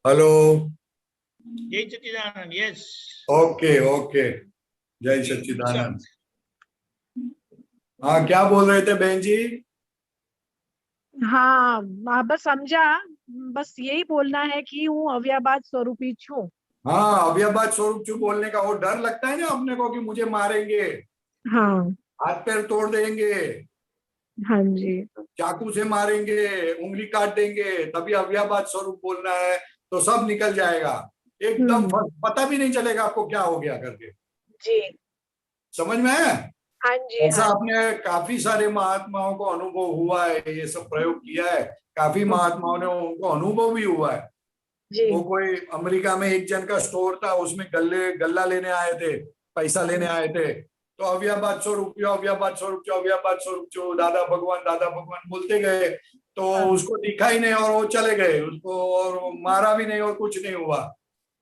Hello. Jai Sachidanand. Yes. Okay. जय सच्चिदानंद. हाँ, क्या बोल रहे थे बहन जी? हाँ बस समझा, बस यही बोलना है कि हूँ अव्याबाद स्वरूपी छू. हाँ, अव्याबाद स्वरूप छू बोलने का वो डर लगता है ना अपने को कि मुझे मारेंगे, हाँ हाथ पैर तोड़ देंगे, हाँ जी. चाकू से मारेंगे, उंगली काट देंगे, तभी अव्याबाद स्वरूप बोलना है तो सब निकल जाएगा एकदम. पता भी नहीं चलेगा आपको क्या हो गया करके. जी. समझ में आया? हाँ जी. ऐसा आपने काफी सारे महात्माओं को अनुभव हुआ है, ये सब प्रयोग किया है. काफी महात्माओं ने उनको अनुभव भी हुआ है. जी. वो कोई अमेरिका में एक जन का स्टोर था, उसमें गल्ला लेने आए थे, पैसा लेने आए थे. तो अव्याबाद स्वरूप दादा भगवान बोलते गए. तो उसको दिखा ही नहीं और वो चले गए, उसको और मारा भी नहीं और कुछ नहीं हुआ.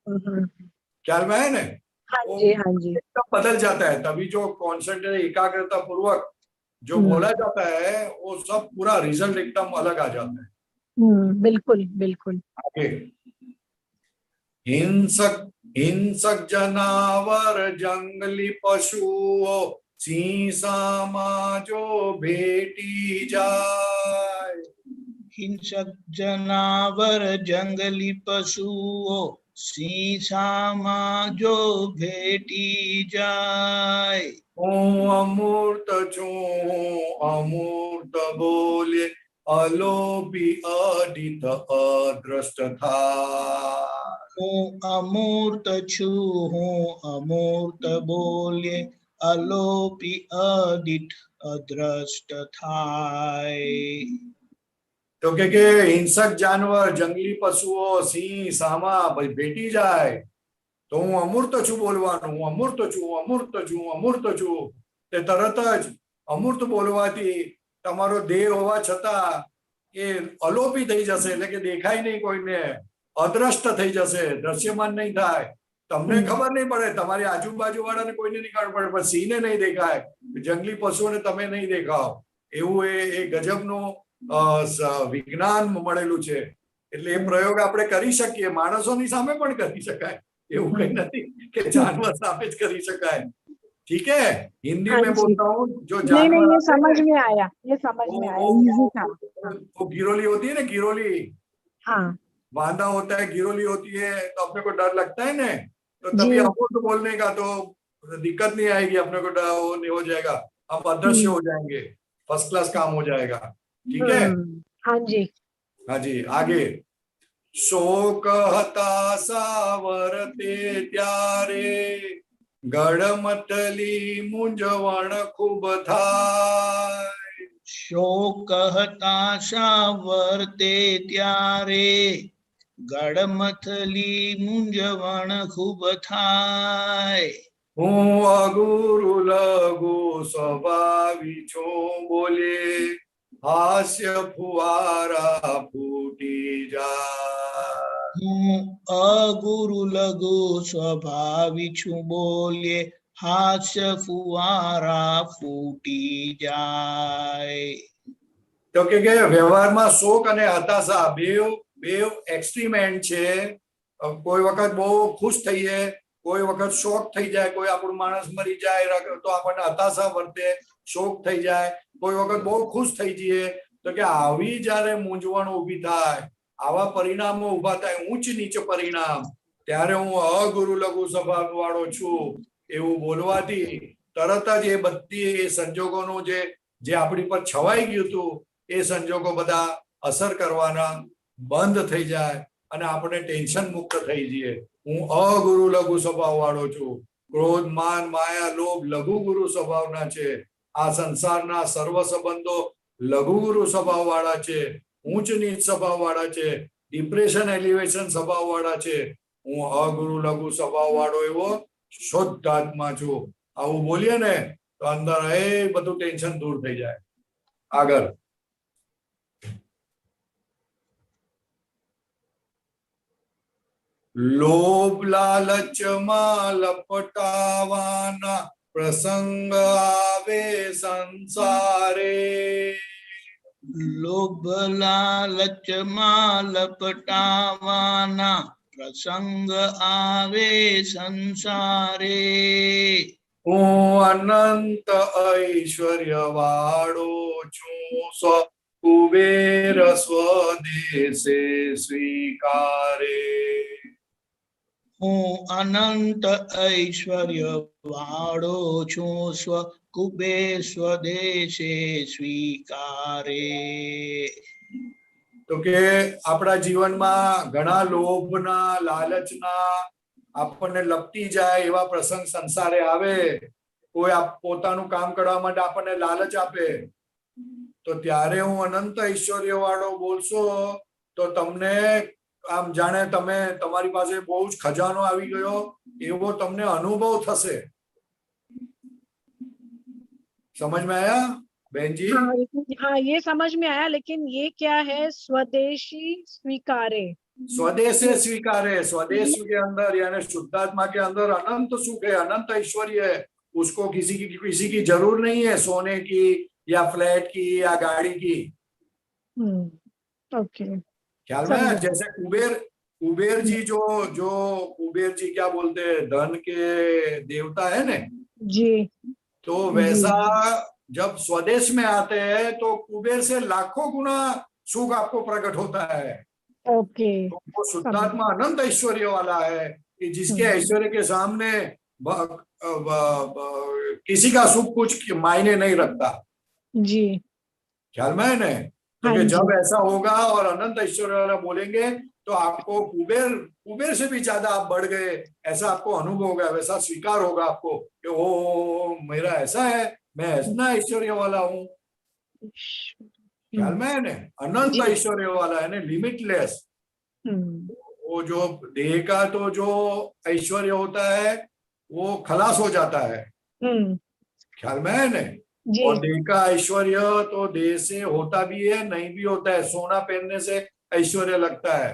ख्याल में है ना? हाँ जी. बदल जाता है तभी जो कॉन्सेंट्रेट एकाग्रता पूर्वक जो बोला जाता है वो सब पूरा रिजल्ट एकदम अलग आ जाता है. बिल्कुल. आगे. हिंसक जनावर जंगली पशुओं सिंह सामा जो भेटी जाए. हिंसक जनावर जंगली पशुओं सिंह सामा जो भेटी जाए. હું અમૂર્ત છું, અમૂર્ત બોલે અલોપી અડિત અદ્રષ્ટ થાય. હું અમૂર્ત છું, હું અમૂર્ત બોલે અલોપી અદિત અદ્રષ્ટ થાય. તો કે હિંસક જાનવર જંગલી પશુઓ સિંહ સામા ભાઈ ભેટી જાય તો હું અમૂર્ત છું બોલવાનું, હું અમૂર્ત છું. તે તરત જ અમૂર્ત બોલવાથી તમારો દેહ હોવા છતાં એ અલોપી થઈ જશે, એટલે કે દેખાય નહીં કોઈને, અદ્રષ્ટ થઈ જશે, દ્રશ્યમાન નહીં થાય. તમને ખબર નહીં પડે, તમારી આજુબાજુ વાળાને કોઈને નહીં ખબર પડે, પણ સિંહને નહીં દેખાય, જંગલી પશુઓને તમે નહીં દેખાવ. એવું એ ગજબનું વિજ્ઞાન મળેલું છે. એટલે એ પ્રયોગ આપણે કરી શકીએ, માણસોની સામે પણ કરી શકાય. એવું કઈ નથી કે जानवर सामे જ કરી શકાય. ठीक है, हिंदी में बोलता हूँ. जो जानवर ये समझ में आया, इजी था. वो गिरोली होती है ना, गिरोली. हाँ. बांधा होता है, गिरोली होती है, तो अपने को डर लगता है ना, तो तभी अमूर्त बोलने का तो दिक्कत नहीं आएगी, अपने को डर वो नहीं हो जाएगा, हम अदृश्य हो जाएंगे, फर्स्ट क्लास काम हो जाएगा. ठीक है. हाँ जी. आगे. शोक हताशा वरते त्यारे गड़मथली मूंझवण खूब थाय. शोक हताशा वर्ते त्यारे गड़मथली मूंझवण खूब थाय. હું અગુરુ લઘુ સ્વભાવી છું બોલે હાસ્ય ફુવારા ફૂટી જાય. હું અગુરુ લઘુ સ્વભાવી છું બોલે હાસ્ય ફુવારા ફૂટી જાય. તો કે વ્યવહારમાં શોક અને હતાશા બેવ એક્સ્ટ્રીમ એન્ડ છે. કોઈ વખત બહુ ખુશ થઈએ કોઈ વખત શોક થઈ જાય, કોઈ આપણું માણસ મરી જાય તો આપણને હતાશા વર્તે, શોક થઈ જાય, કોઈ વખત બહુ ખુશ થઈ જઈએ. તો કે આવી જયારે મૂંઝવણ ઊભી થાય, આવા પરિણામો ઊભા થાય, ઊંચ નીચ પરિણામ, ત્યારે હું અગુરુ લઘુ સ્વભાવ વાળો છું એવું બોલવાથી તરત જ એ બધી એ સંજોગોનું જે આપણી પર છવાઈ ગયું હતું એ સંજોગો બધા અસર કરવાના બંધ થઈ જાય અને આપણે ટેન્શન મુક્ત થઈ જઈએ. હું અગુરુ લઘુ સ્વભાવ વાળો છું. ક્રોધ, માન, માયા, લોભ લઘુ ગુરુ સ્વભાવના છે. આ સંસારના સર્વ સંબંધો લઘુ ગુરુ સ્વભાવ વાળા છે, ઊંચ નીચ સ્વભાવ વાળા છે, ડિપ્રેશન એલિવેશન સ્વભાવ વાળા છે. હું અગુરુ લઘુ સ્વભાવ વાળો એવો શુદ્ધ આત્મા છું. આવું બોલીએ ને તો અંદર એ બધું ટેન્શન દૂર થઈ જાય. આગળ લોભ લાલચમાં લપટાવાના પ્રસંગ આવે સંસારે. લોભ લાલચમાં લપટાવાના પ્રસંગ આવે સંસારે. હું અનંત ઐશ્વર્ય વાળો છું, કુબેર સ્વદેશે સ્વીકારે. હું અનંત ઐશ્વર્ય વાળો છું, સ્વ કુબેર સ્વદેશે સ્વીકારે. તો કે આપણા જીવનમાં ઘણા લોભના, લાલચના આપણને લપટી જાય એવા પ્રસંગ સંસારે આવે. કોઈ પોતાનું કામ કરવા માટે આપણને લાલચ આપે તો ત્યારે હું અનંત ઐશ્વર્ય વાળો બોલશો તો તમને આમ જાણે તમારી પાસે બહુ જ ખજાનો આવી ગયો એવો તમને અનુભવ થશે. समझ में आया बहन जी? हाँ, ये समझ में आया, लेकिन ये क्या है स्वदेशी स्वीकारे? स्वदेश से स्वीकारे. स्वदेश के अंदर यानी शुद्धात्मा के अंदर अनंत सुख है, अनंत ऐश्वर्य है. उसको किसी की जरूर नहीं है सोने की या फ्लैट की या गाड़ी की. ओके, ख्याल में? जैसे कुबेर जी जो कुबेर जी क्या बोलते हैं, धन के देवता है ना जी. तो वैसा जब स्वदेश में आते हैं तो कुबेर से लाखों गुना सुख आपको प्रकट होता है. ओके. तो वो शुद्धात्मा अनंत ऐश्वर्य वाला है कि जिसके ऐश्वर्य के सामने किसी का सुख कुछ मायने नहीं रखता. जी. ख्याल में है ना? तो कि जब ऐसा होगा और अनंत ऐश्वर्य वाला बोलेंगे तो आपको कुबेर से भी ज्यादा आप बढ़ गए ऐसा आपको अनुभव होगा, वैसा स्वीकार होगा आपको कि ओ मेरा ऐसा है, मैं ऐसा ऐश्वर्य वाला हूँ. ख्याल में है ना? अनंत ऐश्वर्य वाला है ना, लिमिटलेस. वो जो देह का तो जो ऐश्वर्य होता है वो खलास हो जाता है. ख्याल में है ना? और देह का ऐश्वर्य तो देह से होता भी है, नहीं भी होता है. सोना पहनने से ऐश्वर्य लगता है,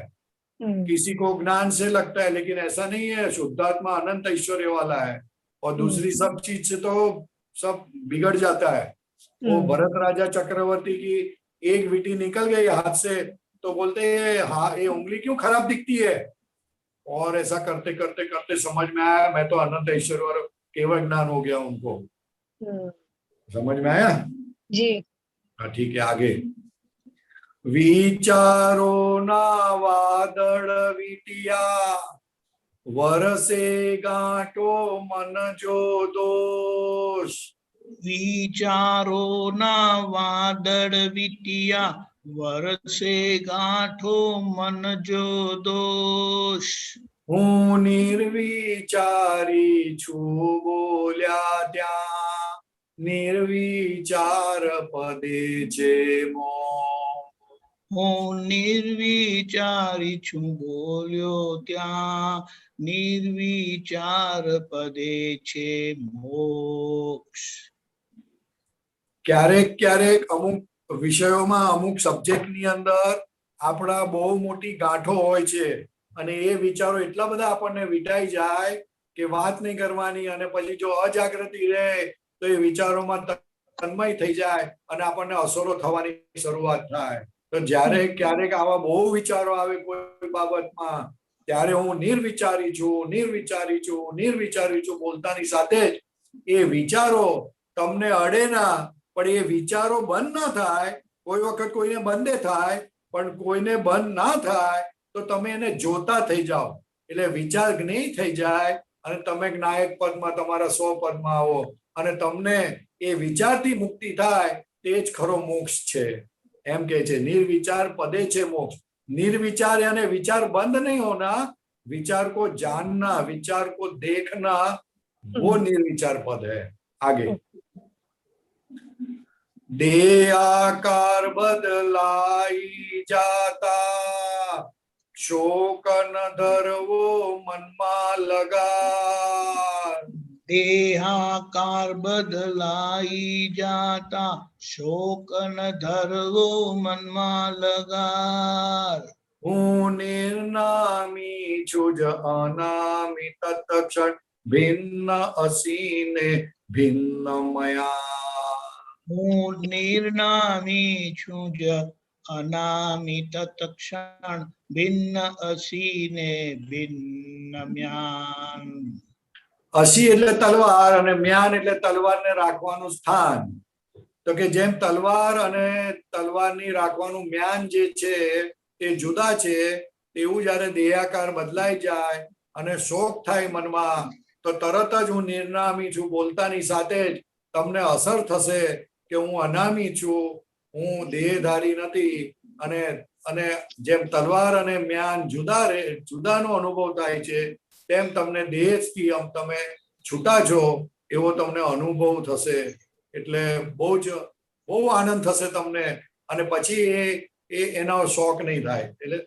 किसी को ज्ञान से लगता है, लेकिन ऐसा नहीं है. शुद्धात्मा अनंत ऐश्वर्य वाला है और दूसरी सब चीज से तो सब बिगड़ जाता है. वो भरत राजा चक्रवर्ती की एक विटी निकल गई हाथ से तो बोलते हैं हाँ ये उंगली क्यों खराब दिखती है, और ऐसा करते करते करते समझ में आया मैं तो अनंत ऐश्वर्य और केवल ज्ञान हो गया उनको. समझ में आया जी? हाँ ठीक है. आगे विचारो ना वादळ विटिया वरसे गांठो मन जो दोष. विचारो ना वादळ विटिया वरसे गांठो मन जो दोष. હું નિર્વિચારી છું બોલ્યા ત્યાં નિર્વિચાર પદે છે મોહ. હું નિર્વિચારી છું બોલ્યો ત્યાં નિર્વિચાર પદે છે મોક્ષ. ક્યારેક અમુક વિષયોમાં અમુક સબ્જેક્ટની અંદર આપણા બહુ મોટી ગાંઠો હોય છે અને એ વિચારો એટલા બધા આપણને વિટાઈ જાય કે વાત નહીં કરવાની, અને પછી જો અજાગૃતિ રહે તો એ વિચારોમાં તન્મય થઈ જાય અને આપણને અસરો થવાની શરૂઆત થાય. તો જ્યારે ક્યારેક આવા બહુ વિચારો આવે કોઈ બાબતમાં ત્યારે હું નિર્વિચારી છું બોલતાની સાથે જ એ વિચારો તમને અડે ના, પણ એ વિચારો બંધ ના થાય. કોઈ વખત કોઈને બંધ થાય, પણ કોઈને બંધ ના થાય તો તમે એને જોતા થઈ જાઓ, એટલે વિચાર જ્ઞેય થઈ જાય અને તમે જ્ઞાયક પદમાં તમારા સ્વપદમાં આવો અને તમને એ વિચારથી મુક્તિ થાય. તે જ ખરો મોક્ષ છે. એમ કે છે નિર્વિચાર પદે છે મોક્ષ. निर्विचार यानी विचार बंद नहीं होना, विचार को जानना, विचार को देखना, वो निर्विचार पद है. आगे देहाकार बदलाई जाता, शोक न धरवो मनमा लगा. देहाकार बदलाई जाता, शोक न धरवो मनमा लगार. હું નિર્નામી છું જ અનામી તત્ક્ષણ ભિન્ન અસીને ભિન્ન મયા. હું નિર્નામી છું જ અનામી તત્ક્ષણ ભિન્ન અસીને ભિન્ન મ્યાન. અસી એટલે તલવાર અને મ્યાન એટલે તલવારને રાખવાનું સ્થાન. તો કે જેમ તલવાર અને તલવારની રાખવાનું મ્યાન જે છે તે જુદા છે, તેવું જયારે દેહાકાર બદલાઈ જાય અને શોક થાય મનમાં, તો તરત જ હું નિર્નામી છું બોલતાની સાથે જ તમને અસર થશે કે હું અનામી છું, હું દેહધારી નથી. અને જેમ તલવાર અને મ્યાન જુદાનો અનુભવ થાય છે, તેમ તમને દેહથી તમે છૂટા છો એવો તમને અનુભવ થશે. એટલે બહુ આનંદ થશે તમને. અને પછી એનો શોક નહીં થાય, એટલે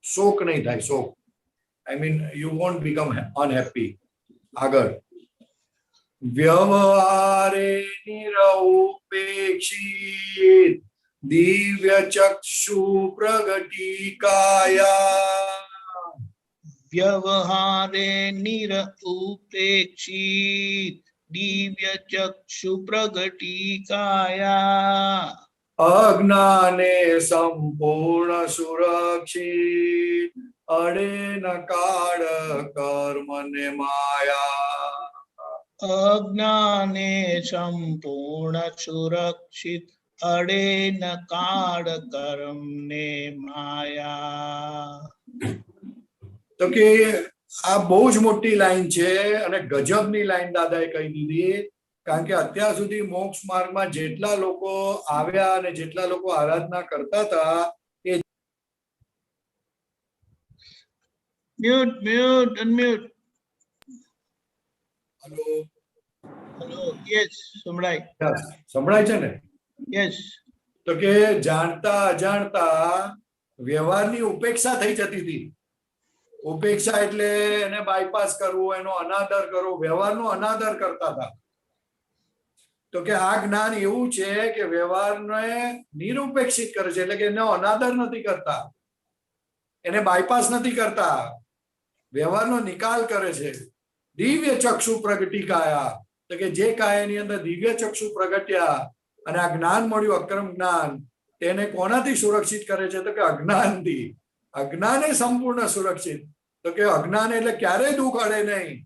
શોક નહીં થાય. શોક I mean you won't become unhappy. આગળ વ્યવહારે નિરપેક્ષિત દિવ્ય ચક્ષુ પ્રગટીકાયા. વ્યવહારે નિરપેક્ષિત દિવ્ય ચક્ષુ પ્રગટીકાયા. અજ્ઞાને સંપૂર્ણ સુરક્ષિત અડે ન કાળ કર્મ ને માયા. અજ્ઞાને સંપૂર્ણ સુરક્ષિત અડે ન કાળ કર્મ ને માયા. તો કે આ બહુ જ મોટી લાઈન છે અને ગજબની લાઈન દાદાએ કહી દીધી. કારણ કે અત્યાર સુધી મોક્ષ માર્ગમાં જેટલા લોકો આવ્યા અને જેટલા લોકો આરાધના કરતા હતા એ mute unmute. Hello hello, yes સંભળાય. સંભળાય છે ને? યસ. તો કે જાણતા અજાણતા વ્યવહારની ઉપેક્ષા થઈ જતી હતી. ઉપેક્ષા એટલે એને બાયપાસ કરવું, એનો અનાદર કરવો, વ્યવહારનો અનાદર કરતા હતા. તો કે આ જ્ઞાન એવું છે કે વ્યવહારને નિરુપેક્ષિત કરે છે, એટલે કે એનો અનાદર નથી કરતા, એને બાયપાસ નથી કરતા, વ્યવહારનો નિકાલ કરે છે. દિવ્ય ચક્ષુ પ્રગટીકાયા, તો કે જે કાયાની અંદર દિવ્ય ચક્ષુ પ્રગટ્યા અને આ જ્ઞાન મળ્યું, અક્રમ જ્ઞાન, તેને કોનાથી સુરક્ષિત કરે છે? તો કે અજ્ઞાનથી. અજ્ઞાને સંપૂર્ણ સુરક્ષિત. તો કે અજ્ઞાન એટલે ક્યારેય દુઃખ અડે નહીં,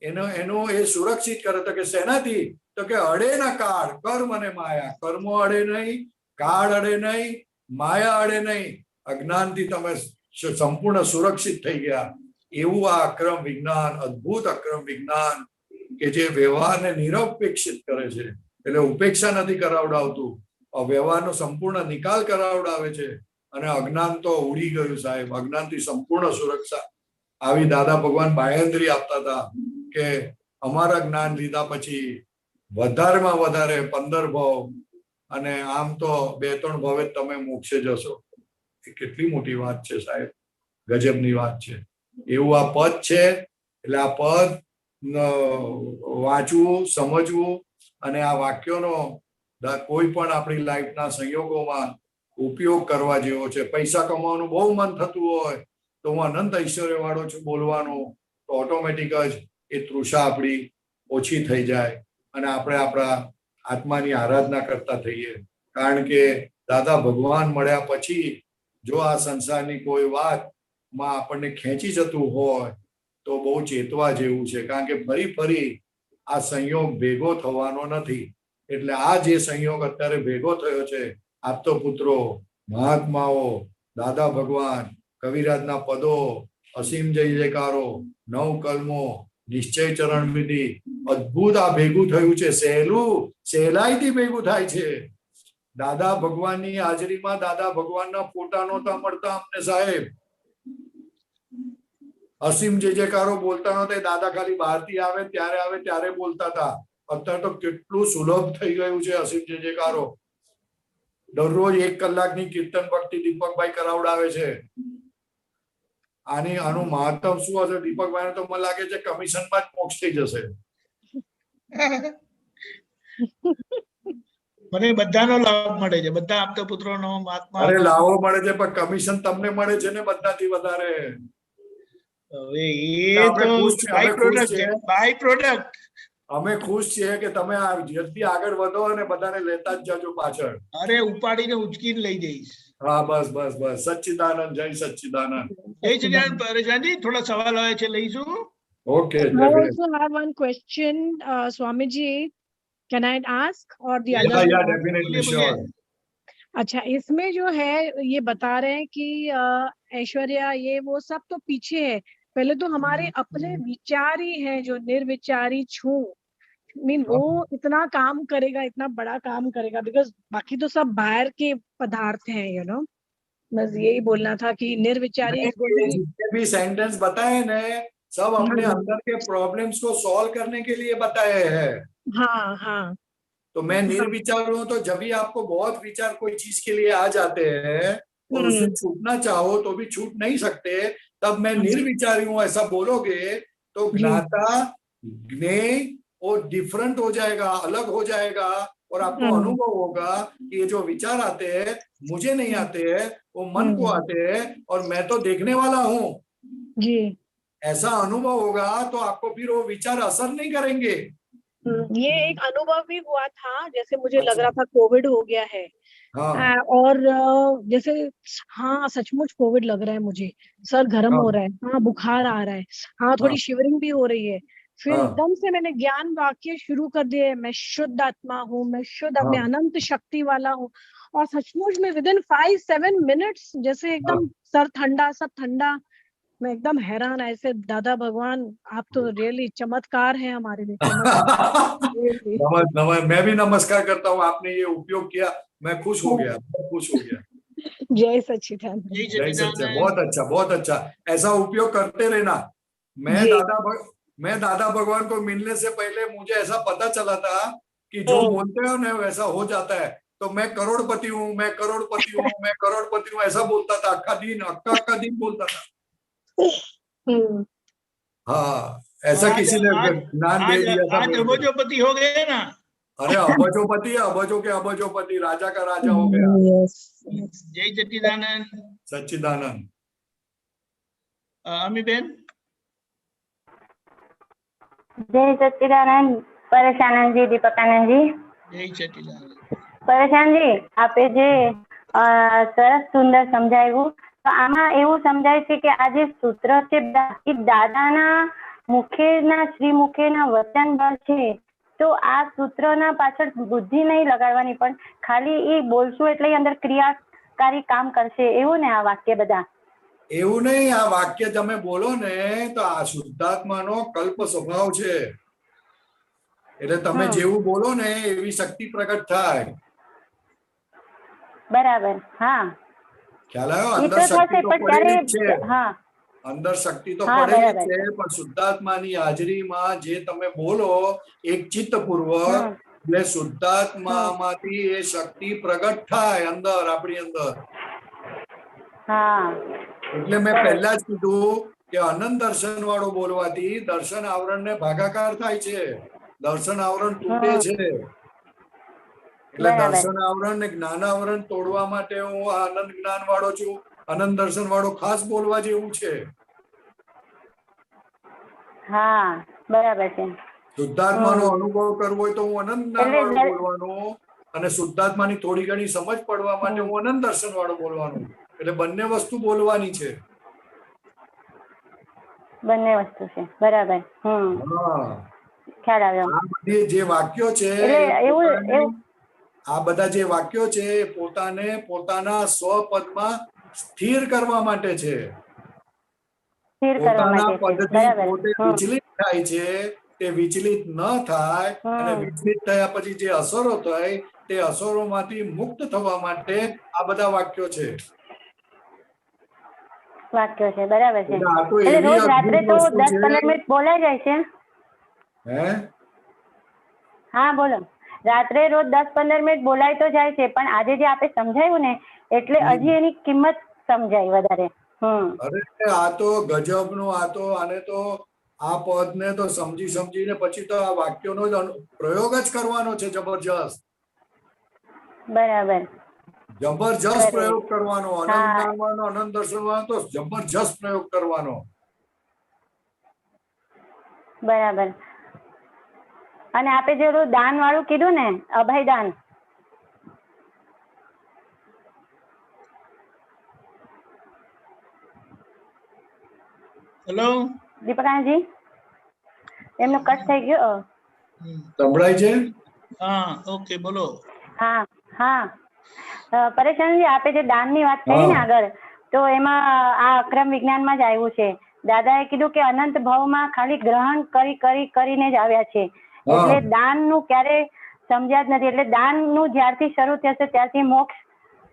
એનું એ સુરક્ષિત કરે. તો કે શેનાથી? તો કે અડે ના કાળ કર્મ અને માયા. કર્મો અડે નહીં, કાળ અડે નહીં, માયા અડે નહીં. અજ્ઞાનથી તમે સંપૂર્ણ સુરક્ષિત થઈ ગયા. એવું આ અક્રમ વિજ્ઞાન, અદ્ભુત અક્રમ વિજ્ઞાન કે જે વ્યવહારને નિરપેક્ષિત કરે છે, એટલે ઉપેક્ષા નથી કરાવડાવતું, વ્યવહારનો સંપૂર્ણ નિકાલ કરાવડાવે છે. અને અજ્ઞાન તો ઉડી ગયું સાહેબ, અજ્ઞાનથી સંપૂર્ણ સુરક્ષા. આવી દાદા ભગવાન બાંહેધરી આપતા હતા કે અમારા જ્ઞાન લીધા પછી વધારેમાં વધારે 15 ભવ અને આમ તો 2-3 ભવે તમે મોક્ષે જશો. એ કેટલી મોટી વાત છે સાહેબ, ગજબની વાત છે. એવું આ પદ છે. એટલે આ પદ વાંચવું, સમજવું અને આ વાક્યોનો કોઈ પણ આપણી લાઈફના સંયોગોમાં ઉપયોગ કરવા જેવો છે. પૈસા કમાવાનું બહુ મન થતું હોય તો હું અનંત ઐશ્વર્ય વાળો છું બોલવાનું, તો ઓટોમેટિક જ એ તૃષા આપણી ઓછી થઈ જાય અને આપણે આપણા આત્માની આરાધના કરતા થઈએ. કારણ કે દાદા ભગવાન મળ્યા પછી જો આ સંસારની કોઈ વાત માં આપણને ખેંચી જતું હોય તો બહુ ચેતવા જેવું છે, કારણ કે ફરી આ સંયોગ ભેગો થવાનો નથી. એટલે આ જે સંયોગ અત્યારે ભેગો થયો છે, આપતો પુત્રો, મહાત્માઓ, દાદા ભગવાન, કવિરાજના પદો, અસીમ જય જયકારો, નવ કલમો, નિશ્ચય ચરણ વિધિ, અદ્ભુત આ ભેગું થયું છે. સહેલાઈથી ભેગું થાય છે. દાદા ભગવાનની હાજરીમાં દાદા ભગવાનના ફોટા નહોતા મળતા અમને સાહેબ. અસીમ જય જયકારો બોલતા નહોતા, દાદા ખાલી બહારથી આવે ત્યારે બોલતા હતા. અત્યારે તો કેટલું સુલભ થઈ ગયું છે અસીમ જય જયકારો. દરરોજ 1 કલાકની કીર્તન ભક્તિ દીપકભાઈ કરાવડાવે છે. આનું મહત્વ શું હશે દીપકભાઈ? તો મને લાગે છે કમિશનમાં જ મોક્ષ થઈ જશે. મને બધાનો લાભ મળે છે, બધા આપતા પુત્રોનો, મહાત્મા. અરે લાવો મળે છે, પણ કમિશન તમને મળે છે ને બધાથી વધારે. હવે એ તો બાય પ્રોડક્ટ છે, બાય પ્રોડક્ટ. અમે ખુશ છીએ કે તમે આ જલ્દી આગળ વધો અને બધાને લેતા જ જજો પાછળ. અરે ઉપાડીને ઉચકીને લઈ જઈશ. હા, બસ. સચ્ચિદાનંદ, જય સચ્ચિદાનંદ. જય સચ્ચિદાનંદ. પરેશાનજી, થોડા સવાલ આવે છે, લઈશું. Okay. I also have one question, Swamiji. Can I ask or the other? Yeah, definitely, sure. अच्छा, इसमें जो है ये बता रहे हैं कि ऐश्वर्या ये वो सब तो पीछे है, पहले तो हमारे अपने विचार ही है जो निर्विचारी छू मीन वो इतना काम करेगा, इतना बड़ा काम करेगा, बिकॉज बाकी तो सब बाहर के पदार्थ हैं, यू नो. बस यही बोलना था कि निर्विचारी जितने भी सेंटेंस बताए ने सब अपने अंदर के प्रॉब्लम्स को सॉल्व करने के लिए बताए हैं. हाँ. तो मैं निर्विचार हूं, तो जब भी आपको बहुत विचार कोई चीज के लिए आ जाते हैं और उससे छूटना चाहो तो भी छूट नहीं सकते, तब मैं निर्विचारी हूं ऐसा बोलोगे तो ज्ञाता ज्ञेय और डिफरेंट हो जाएगा, अलग हो जाएगा, और आपको अनुभव होगा कि ये जो विचार आते हैं मुझे नहीं आते हैं, वो मन को आते हैं और मैं तो देखने वाला हूँ जी. ऐसा अनुभव होगा तो आपको फिर वो विचार असर नहीं करेंगे. ये एक अनुभव भी हुआ था, जैसे मुझे लग रहा था कोविड हो गया है. हाँ. और जैसे हाँ सचमुच कोविड लग रहा है मुझे, सर गर्म हो रहा है, हाँ बुखार आ रहा है, हाँ थोड़ी शिवरिंग भी हो रही है. फिर एकदम से मैंने ज्ञान वाक्य शुरू कर दिए, मैं शुद्ध आत्मा हूँ, मैं शुद्ध अपने अनंत शक्ति वाला हूँ. और सचमुच में विदिन 5-7 मिनट्स जैसे एकदम सर ठंडा, सब ठंडा. मैं एकदम हैरान, ऐसे दादा भगवान आप तो रियली चमत्कार है हमारे लिए. मैं भी नमस्कार करता हूँ, आपने ये उपयोग किया, मैं खुश हो गया. जय सच्चिदानंद. जय सच्चिदानंद. बहुत अच्छा. ऐसा उपयोग करते रहना. मैं दादा भगवान को मिलने से पहले मुझे ऐसा पता चला था कि जो बोलते हो ना वैसा हो जाता है. तो मैं करोड़पति हूँ, मैं करोड़पति हूँ ऐसा बोलता था. अक्का दिन बोलता था. हाँ, ऐसा किसी ने ज्ञान दे दिया था. आज अबजोपति हो गए ना. अरे अबजोपति, अबजों के अबजोपति, राजा का राजा हो गया. जय सच्चिदानंद. सच्चिदानंद. अमी बेन. जय सच्चिदानंद. परेशानंद जी, दीपकानंद जी. जय सच्चिदानंद. પરેશાન જી, આપે જે સરસ સુંદર સમજાવ્યું, તો આમાં એવું સમજાય છે કે આ જે સૂત્ર છે એ દાદાના મુખેના શ્રીમુખેના વચન બળ છે, તો આ સૂત્રના પાછળ બુદ્ધિ નહીં લગાડવાની, પણ ખાલી એ બોલશું એટલે અંદર ક્રિયાકારી કામ કરશે, એવું ને આ વાક્ય બધા? એવું નહીં, આ વાક્ય તમે બોલો ને તો આ શુદ્ધાત્માનો કલ્પ સ્વભાવ છે, એટલે તમે જેવું બોલો ને એવી શક્તિ પ્રગટ થાય. બરાબર. હા, ખ્યાલ આવ્યો? અંદર શક્તિ તો પડેલી જ છે, અંદર શક્તિ તો પડેલી જ છે, પણ શુદ્ધાત્માની હાજરીમાં જે તમે બોલો એક ચિત્તપૂર્વક, એટલે શુદ્ધાત્મામાંથી એ શક્તિ પ્રગટ થાય અંદર, આપણી અંદર. એટલે મેં પહેલા જ કીધું કે અનંત દર્શન વાળો બોલવાથી દર્શન આવરણ ને ભાગાકાર થાય છે, દર્શન આવરણ તૂટે છે. એટલે દર્શન આવરણ ને જ્ઞાન આવરણ તોડવા માટે હું આ આનંદ જ્ઞાન વાળો છું, અનંત દર્શન વાળો ખાસ બોલવા જેવું છે. હા, બરાબર છે. શુદ્ધાત્માનો અનુભવ કરવો હોય તો હું અનંત જ્ઞાન વાળો બોલવાનું, અને શુદ્ધાત્માની થોડી ઘણી સમજ પડવા માટે હું અનંત દર્શન વાળો બોલવાનું. એટલે બંને વસ્તુ બોલવાની છે. બંને વસ્તુ છે, બરાબર. હા, ખ્યાલ આવ્યો. આ બધી જે વાક્યો છે એટલે એ એવું પોતાને- આ બધા જે વાક્યો છે એ પોતાને પોતાના સ્વપદમાં સ્થિર કરવા માટે છે. સ્થિર કરવા પોતાના માટે છે, પદથી બરાબર. પોતે વિચલિત થાય છે, તે વિચલિત ન થાય અને વિચલિત થયા પછી જે અસરો થાય તે અસરોમાંથી મુક્ત થવા માટે આ બધા વાક્યો છે. વાક્યો છે, બરાબર છે. એટલે આ તો એટલે એવી રોજ રાત્રે અદ્ભુત તો વસ્તુ 10-15 છે. મિનિટ બોલાઈ જાય છે. હે હા બોલો. રાત્રે રોજ 10-15 મિનિટ બોલાય તો જાય છે, પણ આજે જે આપે સમજાયું ને એટલે હજી એની કિંમત સમજાય વધારે. અરે આ તો ગજબનું, આ તો આને તો આ પદને તો સમજીને પછી તો આ વાક્યોનો જ પ્રયોગ જ કરવાનો છે. જબરજસ્ત બરાબર. જબરજસ્ત પ્રયોગ કરવાનો, અનંત હા. જ્ઞાનવાનો, અનંત દર્શનવાનો તો જબરજસ્ત પ્રયોગ કરવાનો. બરાબર. અને આપે જે દાન વાળું કીધું ને, અભય દાન, હેલો દીપકાનજી એમનો કટ થઈ ગયો. સંભળાય છે? હા, ઓકે, બોલો. હા હા. પરેશાનજી, આપે જે દાનની વાત કરી ને આગળ, તો એમાં આ અક્રમ વિજ્ઞાનમાં જ આવ્યું છે. દાદાએ કીધું કે અનંત ભાવમાં ખાલી ગ્રહણ કરીને જ આવ્યા છે. એટલે દાનનું ક્યારે સમજ્યા જ નથી. એટલે દાનનું જ્યારથી શરૂ થશે ત્યારથી મોક્ષ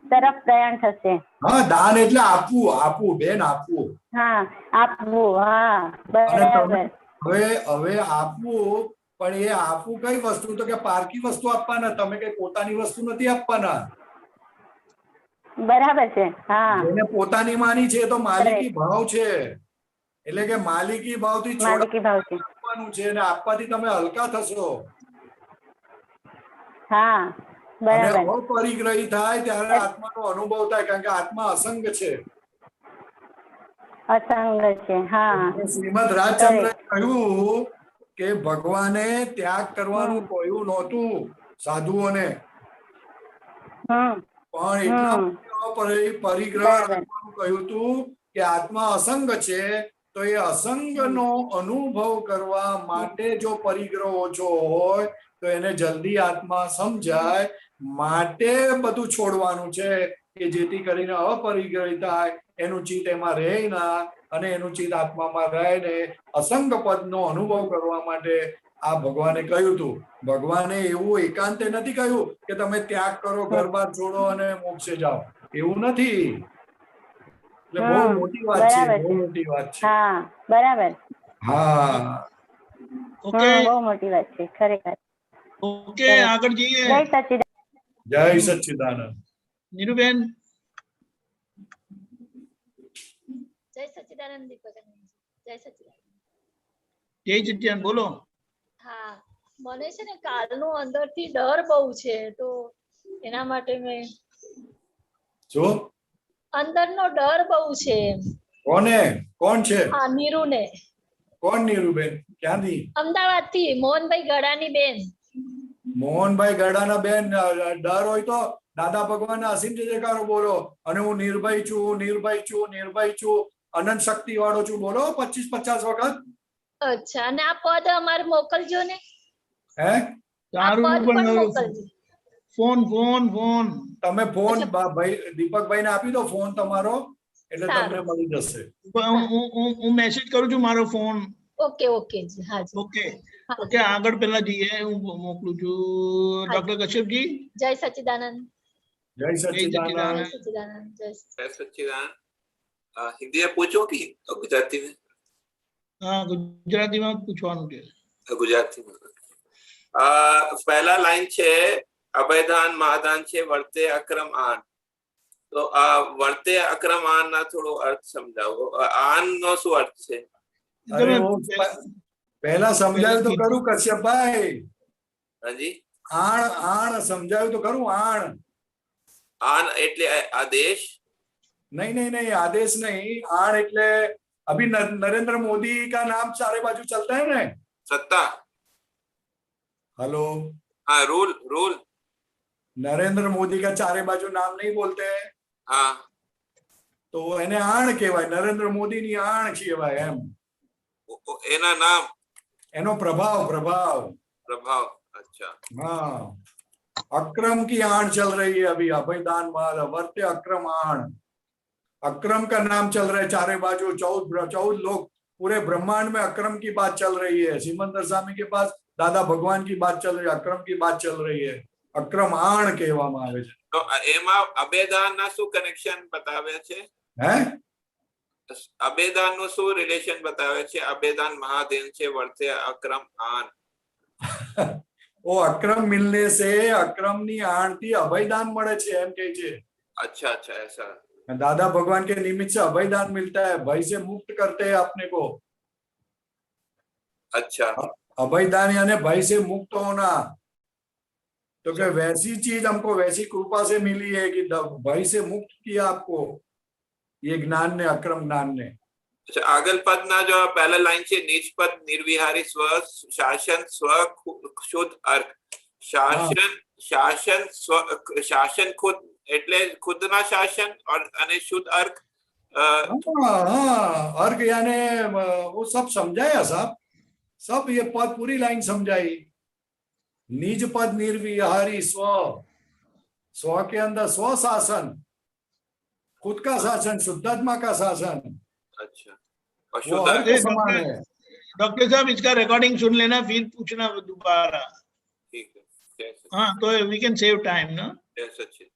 તરફ પ્રયાણ થશે. હા, દાન એટલે આપવું બેન, આપવું. હા, આપવું. હા, બરાબર. હવે આપવું, પણ એ આપવું કઈ વસ્તુ? તો કે પારકી વસ્તુ આપવાના, તમે કઈ પોતાની વસ્તુ નથી આપવાના. બરાબર છે. હા, જેને પોતાની માની છે તો માલિકી ભાવ છે. એટલે કે માલિકી ભાવથી માલિકી ભાવ છે. આપવાનું છે, અને આપવાથી તમે હલકા થશો. હા, અને બરાબર. અપરિગ્રહી થાય ત્યારે આત્માનો અનુભવ થાય, કારણ કે આત્મા અસંગ છે. અસંગ છે. હા, શ્રીમદ રાજચંદ્રએ કહ્યું કે ભગવાને ત્યાગ કરવાનું કહ્યું નહોતું સાધુઓને, પણ એટલા પરિગ્રહ રાખવાનું કહ્યું હતું કે આત્મા અસંગ છે, તો એ અસંગનો અનુભવ કરવા માટે જો પરિગ્રહ ઓછો હોય તો એને જલ્દી આત્મા સમજાય, માટે બધું છોડવાનું છે કે જેથી કરીને અપરિગ્રહ થાય, એનું ચિત્ત એમાં રહે ના, અને એનું ચિત્ત આત્મામાં રહે ને અસંગ પદનો અનુભવ કરવા માટે આ ભગવાને કહ્યું હતું. ભગવાને એવું એકાંતે નથી કહ્યું કે તમે ત્યાગ કરો, ઘર બાર છોડો અને મોક્ષે જાઓ, એવું નથી. એટલે બહુ મોટી વાત છે, બહુ મોટી વાત છે. હા, બરાબર. હા, ઓકે, બહુ મોટી વાત છે ખરેખર. ઓકે, આગળ જઈએ. જય સચિદાનંદ. જય સચ્ચિદાનંદ. નીરુબેન. જય સચ્ચિદાનંદ દીપકાનંદ. જય સચ્ચિદાનંદ. જય સચ્ચિદાનંદ, બોલો. હા, મને છે ને કાલનું અંદરથી ડર બહુ છે, તો એના માટે મેં શું? અંદરનો ડર બહુ છે. કોણ છે? હા, નીરુને. કોણ નીરુબેન? ક્યાંથી? અમદાવાદથી મોહનભાઈ ગડાની બેન. મોહનભાઈ ગડાના બેન, ડર હોય તો દાદા ભગવાનના અસીમ જય જયકારો બોલો, અને હું નિર્ભય છું, નિર્ભય છું, નિર્ભય છું, અનંત શક્તિ વાળો છું બોલો 25-50 વખત. અચ્છા, અને આ પદ અમારે મોકલજો ને. હે? તારું પણ મોકલજો. ફોન. તમે ફોન ભાઈ દીપકભાઈ ને આપી દો, ફોન તમારો, એટલે તમને સારું. મળી જશે. હું મેસેજ કરું છું મારો ફોન. ઓકે ઓકે જી, હા જી. ઓકે ઓકે, આગળ પેલા જઈએ, હું મોકલું છું. ડોક્ટર કશ્યપજી. જય સચ્ચિદાનંદ. જય સચ્ચિદાનંદ. જય સચ્ચિદાનંદ. जय सच्चिदानंद। हिंदी में पूछो कि गुजराती में? હા, ગુજરાતીમાં પૂછવાનું છે. गुजराती में पहला लाइन छे अभयदान महादान छे वर्ते अक्रम आन। तो आ वर्ते अक्रम आन ना थोड़ो अर्थ समझाવો। આન નો શું અર્થ છે? અરે પહેલા સમજાયું તો કરું કશ્યપભાઈ. હાજી, આણ સમજાયું તો કરું. આન એટલે આદેશ? नहीं, आदेश नहीं। आण એટલે अभी नरेंद्र मोदी का नाम चारे बाजू चलता है ना, सत्ता। हेलो, हाँ, रूल। नरेंद्र मोदी का चारे बाजू नाम नहीं बोलते हैं, हाँ, तो એને આણ કહેવાય, નરેન્દ્ર મોદી ની આણ કહેવાય એમ. એના નામ એનો પ્રભાવ પ્રભાવ अच्छा हाँ अक्रम की आड़ चल रही है अभी अभयदान माल वर्त्य अक्रम आड़ अक्रम का नाम चल रहा है चारे बाजू 14 लोग पूरे ब्रह्मांड में अक्रम की बात चल रही है सिमंदर स्वामी के पास दादा भगवान की बात चल रही है अक्रम की बात चल रही है अक्रम आण કહેવામાં આવે છે તો એમાં અભેદાનના શું કનેક્શન બતાવે છે હે અભેદાનનું શું રિલેશન બતાવે છે અભેદાન મહાદેવ છે વર્તે અક્રમ આન वो अक्रम मिलने से अक्रम नी आण थी अभयदान મળે છે એમ કહે છે अच्छा अच्छा ऐसा दादा भगवान के निमित्त से अभयदान मिलता है भय से मुक्त करते हैं अपने को अच्छा अभयदान यानी भय से मुक्त होना तो क्या वैसी चीज हमको वैसी कृपा से मिली है कि भय से मुक्त किया आपको ये ज्ञान ने अक्रम ज्ञान ने अच्छा આગળ પદના જો પહેલા લાઈન છે નીચ પદ નિર્વિહારી સ્વ શાસન સ્વ શુદ્ધ અર્ક શાસન શાસન ખુદ એટલે ખુદના શાસન અને શુદ્ધ અર્ક अर्घ यानी वो सब समझाया सब ये पद पूरी लाइन समझाई निज पद निर्विहारी स्व के अंदर स्व शासन खुद का शासन शुद्धात्मा का शासन अच्छा और वो शुद्ध अर्घ अर्क समान है डॉक्टर साहब इसका रिकॉर्डिंग सुन लेना फिर पूछना दोबारा ठीक है जय सच्चिदानंद हाँ तो वी कैन सेव टाइम ना जय सच्चिदानंद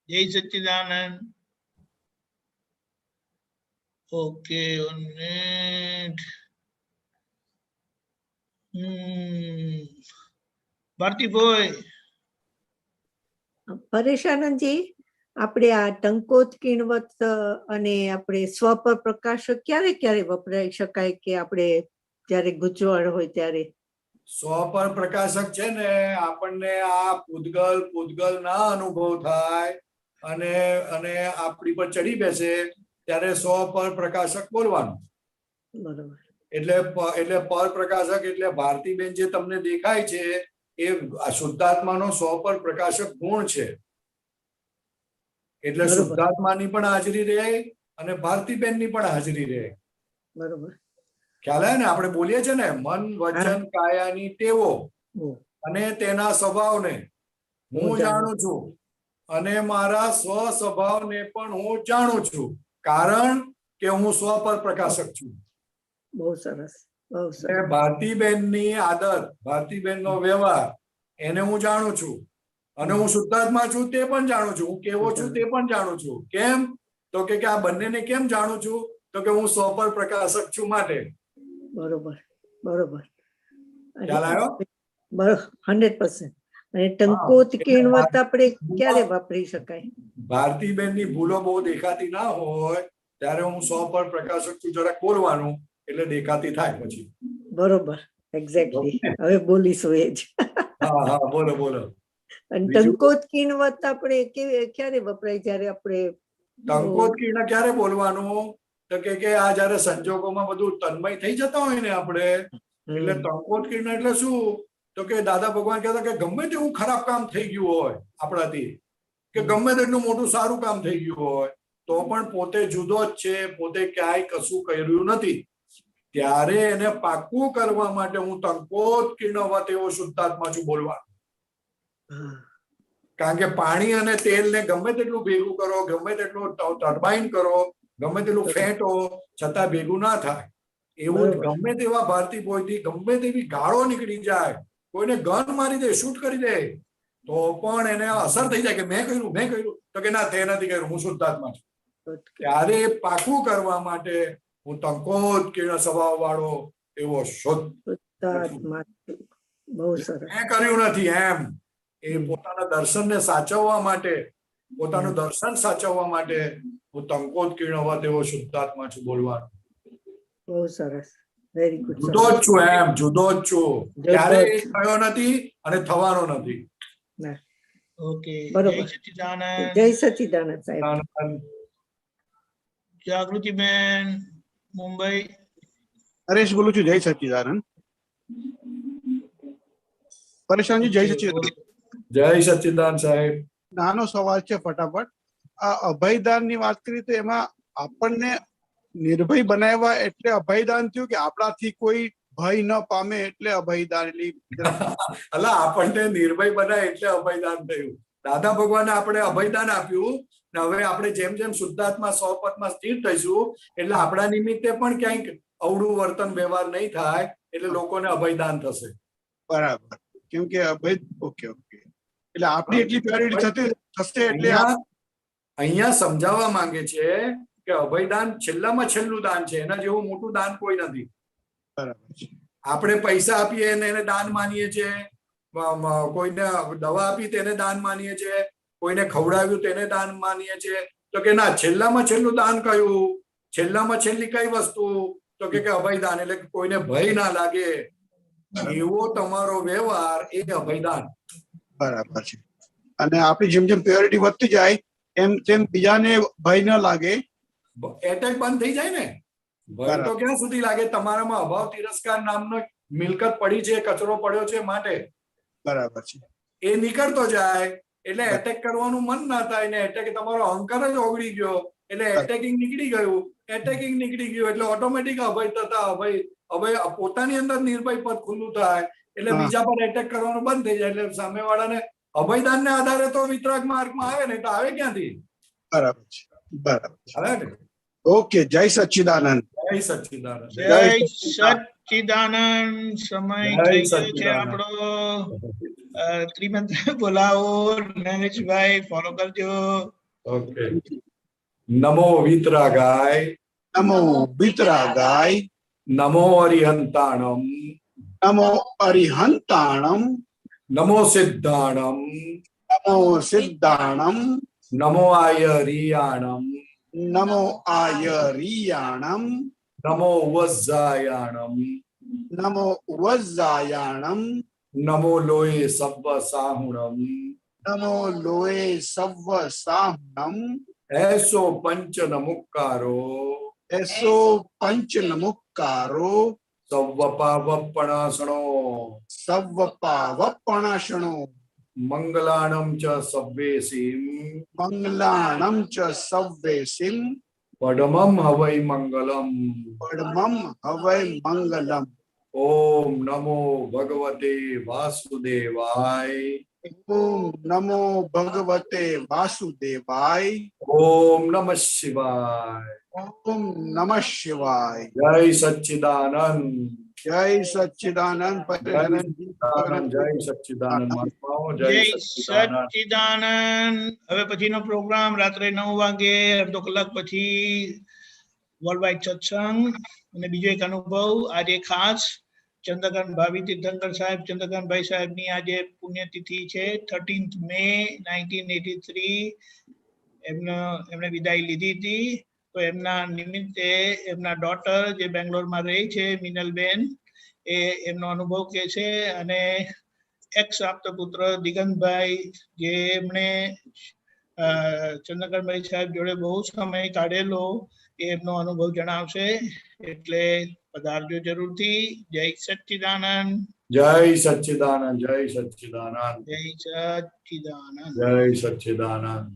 जय सच्चिदानंद ओके भारती बोय પરેશાનંદજી આપણે આ ટંકોત કિણવત અને આપણે સ્વ પર પ્રકાશક ક્યારે ક્યારે વપરાઈ શકાય કે આપણે જ્યારે ગૂંચવણ હોય ત્યારે સ્વ પર પ્રકાશક છે ને આપણને આ પૂતગલ ના અનુભવ થાય અને અને આપણી પર ચડી બેસે ત્યારે સ્વ પર પ્રકાશક બોલવાનું બરોબર એટલે પર પ્રકાશક એટલે ભારતીબેન જે તમને દેખાય છે એ શુદ્ધાત્માનો સ્વ પર પ્રકાશક ગુણ છે એટલે બરોબર. શુદ્ધાત્માની પણ હાજરી રહે અને ભારતીબેનની પણ હાજરી રહે બરોબર ખ્યાલ આવે ને આપણે બોલીએ છીએ ને મન વચન કાયાની ટેવો હમ. અને તેના સ્વભાવને હું હું જાણું જાણું છું અને મારા સ્વ સ્વભાવને પણ હું જાણું છું કારણ કે હું સ્વ પર પ્રકાશક છું બહુ સરસ બહુ અને સરસ ભારતીબેનની આદત ભારતીબેનનો વ્યવહાર એને હું જાણું છું અને હું શુદ્ધાત્મા છું તે પણ જાણું છું હું કેવો છું તે પણ જાણું છું કેમ તો કે આ બંનેને કેમ જાણું છું તો કે હું સ્વ પર પ્રકાશક છું માટે બરોબર બરોબર ખ્યાલ આવ્યો 100% અને ટંકોત કિણવત આપણે ક્યારે વાપરી શકાય ભારતીબેનની ભૂલો બહુ દેખાતી ના હોય ત્યારે હું સ્વ પર પ્રકાશક છું જરાક બોલવાનું એટલે દેખાતી થાય પછી બરોબર એક્ઝેક્ટલી હવે બોલીશું એ જ હા હા બોલો બોલો અને બીજું? ટંકોત કિણવત આપણે ક્યારે વપરાય જ્યારે આપણે ટંકોત કીર્ણ ક્યારે બોલવાનું તો કે આ જયારે સંજોગોમાં બધું તન્મય થઈ જતા હોય ને આપણે એટલે ટંકોત કીર્ણ એટલે શું તો કે દાદા ભગવાન કહેતા કે ગમે તેવું ખરાબ કામ થઈ ગયું હોય આપણાથી કે ગમે તેટલું મોટું સારું કામ થઈ ગયું હોય તો પણ પોતે જુદો જ છે પોતે ક્યાંય કશું કર્યું નથી ત્યારે એને પાકું કરવા માટે હું ટંકોત કીર્ણવત એવો શુદ્ધાત્મા છું બોલવાનું કારણ કે પાણી અને તેલ ને ગમે તેટલું ભેગું કરો ગમે તેટલું ટર્બાઇન કરો ગમે તેટલું ફેંટો છતાં ભેગું ના થાય એવું જ ગમે તેવા ભારતી બોયથી ગમે તેવી ગાળો નીકળી જાય કોઈને ગન મારી દે શૂટ કરી દે તો પણ એને અસર થઈ જાય કે મેં કર્યું તો કે ના તે નથી કર્યું હું શુદ્ધાત્મા છું ત્યારે પાકું કરવા માટે હું ટંકોત કીર્ણ સ્વભાવ વાળો એવો શુદ્ધ બહુ સરસ મેં કર્યું નથી એમ એ પોતાના દર્શનને સાચવવા માટે પોતાનું દર્શન સાચવવા માટે હું ટંકોત કીર્ણવત એવો શુદ્ધાત્મા છું બોલવાનું બહુ સરસ વેરી ગુડ જુદો જ છું એમ જુદો જ છું ક્યારે થયો નથી અને થવાનો નથી ओके बरोबर. जय सच्चिदानंद જય સચ્ચિદાનંદ સાહેબ जागृति बेन मुंबई હરેશ બોલું છું જય સચ્ચિદાનંદ પરેશાનજી જય સચ્ચિદાનંદ જય સચ્ચિદાનંદ સાહેબ નાનો સવાલ છે ફટાફટ આ અભયદાન ની વાત કરી તો એમાં આપણને નિર્ભય બનાવ્યા એટલે અભયદાન થયું કે આપણાથી કોઈ ભય ન પામે એટલે અભયદાન અલા આપણને નિર્ભય બનાય એટલે અભયદાન થયું. દાદા ભગવાને આપણે અભયદાન આપ્યું ને હવે આપણે જેમ જેમ શુદ્ધાત્મા સ્વપદમાં સ્થિર થઈશું એટલે આપણા નિમિત્તે પણ ક્યાંક અવળું વર્તન વ્યવહાર નહીં થાય એટલે લોકોને અભયદાન થશે. બરાબર. કેમ કે અભય ઓકે ઓકે એટલે આપણી એટલી પ્યોરિટી થશે એટલે અહીંયા સમજાવવા માંગે છે કે અભયદાન છેલ્લામાં છેલ્લું દાન છે, એના જેવું મોટું દાન કોઈ નથી. બરાબર છે. આપણે પૈસા આપીએ અને એને દાન માનીએ છીએ, કોઈને દવા આપી તેને દાન માનીએ છીએ, કોઈને ખવડાવ્યું તેને દાન માનીએ છીએ. તો કે ના, છેલ્લામાં છેલ્લું દાન કયું, છેલ્લામાં છેલ્લી કઈ વસ્તુ? તો કે અભયદાન. એટલે કોઈને ભય ના લાગે એવો તમારો વ્યવહાર એ અભયદાન. બરાબર છે. અને આપણી જેમ જેમ પ્યોરિટી વધતી જાય એમ તેમ બીજાને ભય ન લાગે, એટેક બંધ થઈ જાય ને. ભય તો ક્યાં સુધી લાગે? તમારામાં અભાવ તિરસ્કાર નામનો મિલકત પડી છે, કચરો પડ્યો છે માટે. બરાબર છે. એ નીકળતો જાય એટલે એટેક કરવાનું મન ના થાય ને. એટેક તમારો અહંકાર જ ઓગળી ગયો એટલે એટેકિંગ નીકળી ગયું. એટેકિંગ નીકળી ગયું એટલે ઓટોમેટિક અભય થતા અભય પોતાની અંદર નિર્ભય પદ ખુલ્લું થાય એટલે બીજા પર એટેક કરવાનું બંધ થઈ જાય. એટલે સામેવાળાને અભયદાન ને આધારે તો વિતરાગ માર્ગમાં આવે ને, તો આવે ક્યાંથી? બરાબર છે. બરાબર આવે ને. ઓકે. જય સચ્ચિદાનંદ. જય સચ્ચિદાનંદ. જય સચ્ચિદાનંદ. સમય થઈ ગયો છે આપણો. ત્રિમંત્ર બોલાવો. નરેશભાઈ ફોલો કરજો. ઓકે. નમો વિતરાગાય. નમો વિતરાગાય. નમો અરિહંતાણમ. નમો અરિહંતાણમ. નમો સિદ્ધાણમ. નમો સિદ્ધાણમ. નમો આયરિયાણમ. નમો આયરિયાણમ. નમો વજ્જાયાણમ. નમો વજ્જાયાણમ. નમો લોય સવ્વ સાહુણમ. નમો લોય સવ્વ સાહુણમ. એસો પંચ નમુક્કારો. એસો પંચ નમુક્કારો. સવ્વ પાવપણાસણો. સવ્વ પાવપણાસણો. મંગલાણમ ચ સવ્વેસીમ. મંગલાણમ ચ સવ્વેસીમ. પડમમ હવૈ મંગલમ. પડમમ હવૈ મંગલમ. ઓમ નમો ભગવતે વાસુદેવાય. ઓમ નમો ભગવતે વાસુદેવાય. ઓમ નમઃ શિવાય. ઓમ નમઃ શિવાય. જય સચ્ચિદાનંદ. જય સચ્ચિદાનંદ. જય સચ્ચિદાનંદ મહાત્માઓ. જય સચ્ચિદાનંદ. હવે પછીનો પ્રોગ્રામ રાત્રે 9 વાગે, અડધો કલાક પછી વર્લ્ડ વાઇડ સત્સંગ અને બીજો એક અનુભવ. આજે ખાસ ચંદ્રકાંત ભાવી તીર્થંકર સાહેબ, ચંદ્રકાંતભાઈ સાહેબની આજે પુણ્યતિથિ છે. 13th May 1983 એમણે વિદાય લીધી હતી. તો એમના નિમિત્તે એમના ડોટર જે બેંગ્લોરમાં રહે છે, મિનલબેન, એ એમનો અનુભવ કહે છે. અને એક્સ આપતપુત્ર દિગંતભાઈ, જે એમણે ચંદ્રકાંતભાઈ સાહેબ જોડે બહુ સમય કાઢેલો, એ એમનો અનુભવ જણાવશે. એટલે પધારજો જરૂરથી. જય સચ્ચિદાનંદ. જય સચ્ચિદાનંદ. જય સચ્ચિદાનંદ. જય સચ્ચિદાનંદ. જય સચ્ચિદાનંદ.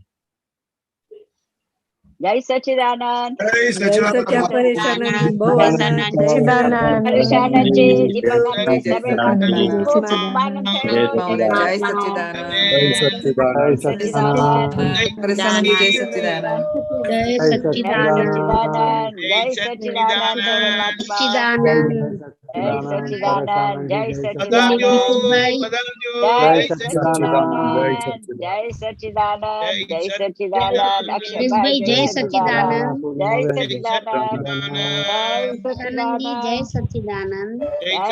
જય સચ્ચિદાનંદ. જય સચ્ચિદાનંદ. પરેશાનંદ બહુ પરેશાનંદજી, દીપકભાઈ જય સાહેબ, ખૂબ આનંદ થયો. જય સચ્ચિદાનંદ. જય સચ્ચિદાનંદ. પરેશાનંદ જય સચ્ચિદાનંદ. જય સચ્ચિદાનંદ. જય સચ્ચિદાનંદ. પરમાત્મા. જય સચ્ચિદાનંદ. જય સચ્ચિદાનંદ. પધારજો. જય સચ્ચિદાનંદ. જય સચ્ચિદાનંદ. જય સચ્ચિદાનંદ. અક્ષયભાઈ જય સચ્ચિદાનંદ. જય સચ્ચિદાનંદ. જય સચ્ચિદાનંદ. જય